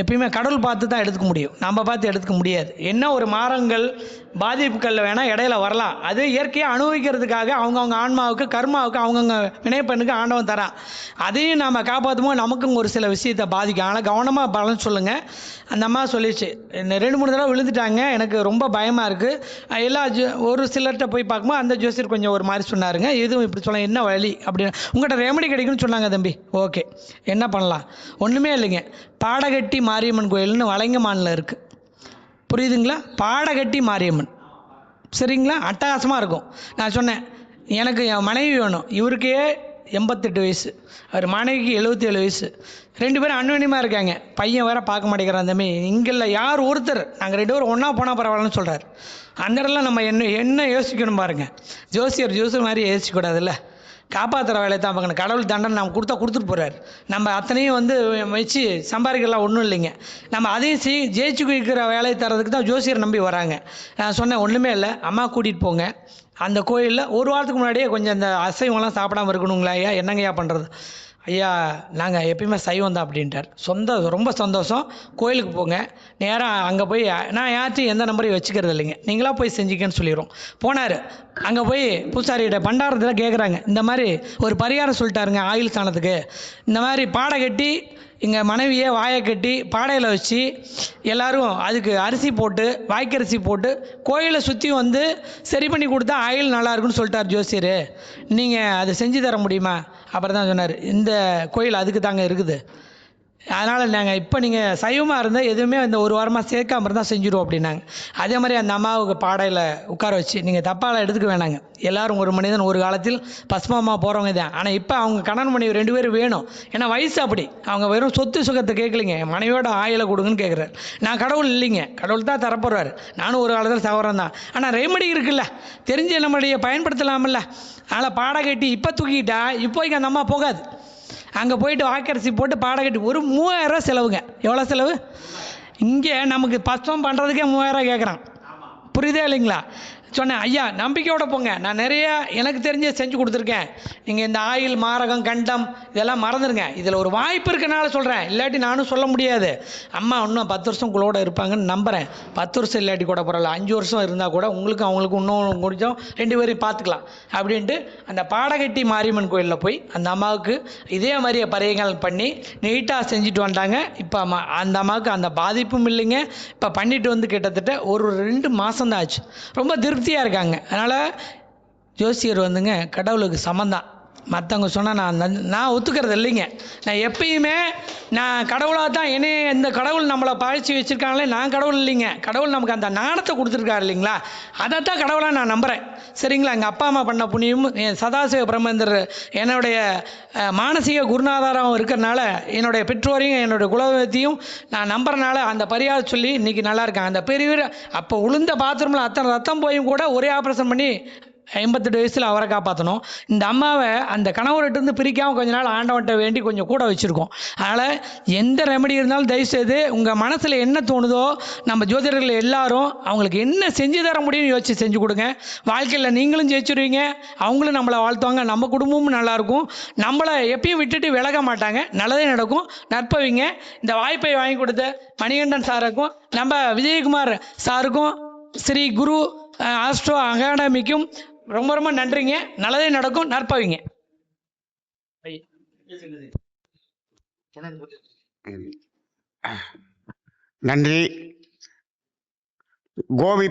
எப்பயுமே கடவுள் பார்த்து தான் எடுத்துக்க முடியும், நம்ம பார்த்து எடுத்துக்க முடியாது. என்ன ஒரு மாறங்கள் பாதிப்புகளில் வேணால் இடையில வரலாம். அது இயற்கையாக அனுபவிக்கிறதுக்காக அவங்கவுங்க ஆன்மாவுக்கு கர்மாவுக்கு அவங்கவுங்க வினைப்பெண்ணுக்கு ஆண்டவன் தரான். அதையும் நம்ம காப்பாற்றும்போது நமக்கும் ஒரு சில விஷயத்தை பாதிக்கும். ஆனால் கவனமாக பலன் சொல்லுங்கள். அந்த அம்மா சொல்லிச்சு, 2-3 தடவை விழுந்துட்டாங்க, எனக்கு ரொம்ப பயமாக இருக்குது. எல்லா ஒரு சிலர்கிட்ட போய் பார்க்கும்போது அந்த ஜோசியர் கொஞ்சம் ஒரு மாதிரி சொன்னாருங்க, எதுவும் இப்படி சொல்ல என்ன வழி அப்படின்னு. உங்கள்கிட்ட ரெமெடி கிடைக்குன்னு சொன்னாங்க. தம்பி ஓகே, என்ன பண்ணலாம்? ஒன்றுமே இல்லைங்க. பாடகட்டி மாரியம்மன் கோயில்னு வலைங்கமானில் இருக்குது, புரியுதுங்களா? பாடகட்டி மாரியம்மன், சரிங்களா? அட்டகாசமாக இருக்கும். நான் சொன்னேன், எனக்கு என் மனைவி வேணும். இவருக்கே 88 வயசு, அவர் மனைவிக்கு 77 வயசு. 2 பேரும் அன்வனியமாக இருக்காங்க. பையன் வேற பார்க்க மாட்டேங்கிறான். தம்பி இங்கே யார் ஒருத்தர், நாங்கள் 2 பேரும் ஒன்றா போனால் பரவாயில்லன்னு சொல்கிறார். அந்த இடத்துல நம்ம என்ன யோசிக்கணும் பாருங்கள். ஜோசியர் மாதிரி யோசிக்கக்கூடாதுல்ல. காப்பாற்றுற வேலையை தான் பார்க்கணும். கடவுள் தண்டனை நம்ம கொடுத்துட்டு போகிறார். நம்ம அத்தனையும் வச்சு சம்பாதிக்கலாம் ஒன்றும் இல்லைங்க. நம்ம அதையும் ஜெயிச்சு குவிக்கிற வேலையை தரதுக்கு தான் ஜோசியர் நம்பி வராங்க. நான் சொன்னேன், ஒன்றுமே இல்லை, அம்மா கூட்டிகிட்டு போங்க அந்த கோயிலில். ஒரு வாரத்துக்கு முன்னாடியே கொஞ்சம் அந்த அசைவம்லாம் சாப்பிடாமல் இருக்கணுங்களா ஐயா, என்னங்கய்யா பண்ணுறது? ஐயா நாங்கள் எப்பயுமே சைவம் தான் அப்படின்ட்டார். ரொம்ப சந்தோஷம். கோயிலுக்கு போங்க, நேராக அங்கே போய், நான் யார்ட்டையும் எந்த நம்பரையும் வச்சுக்கிறது இல்லைங்க, நீங்களாக போய் செஞ்சுக்கன்னு சொல்லிடுவோம். போனார். அங்கே போய் பூசாரிகிட்ட பண்டாரத்தில் கேட்குறாங்க, இந்த மாதிரி ஒரு பரிகாரம் சொல்லிட்டாருங்க ஆயுள் ஸ்தானத்துக்கு. இந்த மாதிரி பாடை கட்டி எங்கள் மனைவியை வாயை கட்டி பாடையில் வச்சு எல்லோரும் அதுக்கு அரிசி போட்டு வாய்க்கரிசி போட்டு கோயிலை சுற்றி சரி பண்ணி கொடுத்தா ஆயில் நல்லாயிருக்குன்னு சொல்லிட்டார் ஜோசியர். நீங்கள் அதை செஞ்சு தர முடியுமா? அப்புறம் தான் சொன்னார், இந்த கோயில் அதுக்கு தாங்க இருக்குது, அதனால் நாங்கள் இப்போ நீங்கள் சைவமாக இருந்தால் எதுவுமே இந்த ஒரு வாரமாக சேர்க்காம இருந்தால் செஞ்சுருவோம் அப்படின்னாங்க. அதே மாதிரி அந்த அம்மாவுக்கு பாடையில் உட்கார வச்சு, நீங்கள் தப்பால் எடுத்துக்க வேணாங்க, எல்லோரும் ஒரு மனிதன் ஒரு காலத்தில் பசுமமாக போகிறவங்க தான். ஆனால் இப்போ அவங்க கணவன் மனைவி 2 பேரும் வேணும். ஏன்னா வயசு அப்படி, அவங்க வெறும் சொத்து சுகத்தை கேட்கலிங்க, மனைவியோட ஆயிலை கொடுங்கன்னு கேட்குறாரு. நான் கடவுள் இல்லைங்க, கடவுள் தான் தரப்போகிறாரு. நானும் ஒரு காலத்தில் சவரம் தான். ஆனால் ரெமெடி இருக்குல்ல, தெரிஞ்ச நம்மளுடைய பயன்படுத்தலாமில்ல. அதனால் பாடை கட்டி இப்போ தூக்கிட்டா இப்போதைக்கு அந்த அம்மா போகாது. அங்கே போயிட்டு வாக்கரிசி போட்டு பாடை கட்டி ஒரு 3000 செலவுங்க. எவ்வளோ செலவு? இங்கே நமக்கு பஸ்டம் பண்ணுறதுக்கே 3000 கேட்குறான். புரியுதே இல்லைங்களா? சொன்னேன், ஐயா நம்பிக்கையோடு போங்க, நான் நிறைய எனக்கு தெரிஞ்ச செஞ்சு கொடுத்துருக்கேன். நீங்கள் இந்த ஆயில் மாரகம் கண்டம் இதெல்லாம் மறந்துடுங்க. இதில் ஒரு வாய்ப்பு இருக்கனால சொல்கிறேன், இல்லாட்டி நானும் சொல்ல முடியாது. அம்மா இன்னும் 10 வருஷம் கூட இருப்பாங்கன்னு நம்புகிறேன். 10 வருஷம் இல்லாட்டி கூட பரவாயில்ல, 5 வருஷம் இருந்தால் கூட உங்களுக்கும் அவங்களுக்கும் இன்னும் கொஞ்சம் 2 பேரையும் பார்த்துக்கலாம் அப்படின்ட்டு அந்த பாடகட்டி மாரியம்மன் கோயிலில் போய் அந்த அம்மாவுக்கு இதே மாதிரியே பரிகாரம் பண்ணி நீட்டாக செஞ்சுட்டு வந்தாங்க. இப்போ அந்த அம்மாவுக்கு அந்த பாதிப்பும் இல்லைங்க. இப்போ பண்ணிட்டு கிட்டத்தட்ட ஒரு 2 மாதம் தான் ஆச்சு. ரொம்ப திருப்தியாக இருக்காங்க. அதனால் ஜோசியர் கடவுளுக்கு சமந்தான். மற்றவங்க சொன்னால் நான் ஒத்துக்கிறது இல்லைங்க. நான் எப்பயுமே நான் கடவுளாக தான், என்னைய இந்த கடவுள் நம்மளை பழிச்சு வச்சுருக்காங்களே, நான் கடவுள் இல்லைங்க. கடவுள் நமக்கு அந்த ஞானத்தை கொடுத்துருக்காரு இல்லைங்களா, அதைத்தான் கடவுளாக நான் நம்புகிறேன். சரிங்களா? எங்கள் அப்பா அம்மா பண்ண புண்ணியம், சதாசிவ பிரம்மேந்தர் என்னுடைய மானசீக குருநாதாரம் இருக்கிறனால, என்னுடைய பெற்றோரையும் என்னுடைய குலதெய்வத்தையும் நான் நம்புறனால அந்த பரிகாரம் சொல்லி இன்றைக்கி நல்லா இருக்காங்க. அந்த பெரியவர் அப்போ உளுந்த பாத்ரூமில் அத்தனை ரத்தம் போயும் கூட ஒரே ஆப்ரேஷன் பண்ணி 88 வயசில் அவரை காப்பாற்றணும். இந்த அம்மாவை அந்த கணவர்கிட்டருந்து பிரிக்காமல் கொஞ்ச நாள் ஆண்டவன்கிட்ட வேண்டி கொஞ்சம் கூட வச்சுருக்கோம். அதனால் எந்த ரெமெடி இருந்தாலும் தயவுசெய்து உங்கள் மனசில் என்ன தோணுதோ, நம்ம ஜோதிடர்கள் எல்லாரும் அவங்களுக்கு என்ன செஞ்சு தர முடியும்னு யோசிச்சு செஞ்சு கொடுங்க. வாழ்க்கையில் நீங்களும் ஜெயிச்சுருவீங்க, அவங்களும் நம்மளை வாழ்த்துவாங்க, நம்ம குடும்பமும் நல்லாயிருக்கும். நம்மளை எப்பயும் விட்டுட்டு விலக மாட்டாங்க, நல்லதே நடக்கும், நற்பவிங்க. இந்த வாய்ப்பை வாங்கி கொடுத்த மணிகண்டன் சாருக்கும் நம்ம விஜயகுமார் சாருக்கும் ஸ்ரீ குரு ஆஸ்ட்ரோ அகாடமிக்கும் ரொம்ப ரொம்ப நன்றிங்க. நல்லதே நடக்கும், நற்பவிங்க. நன்றி. கோவி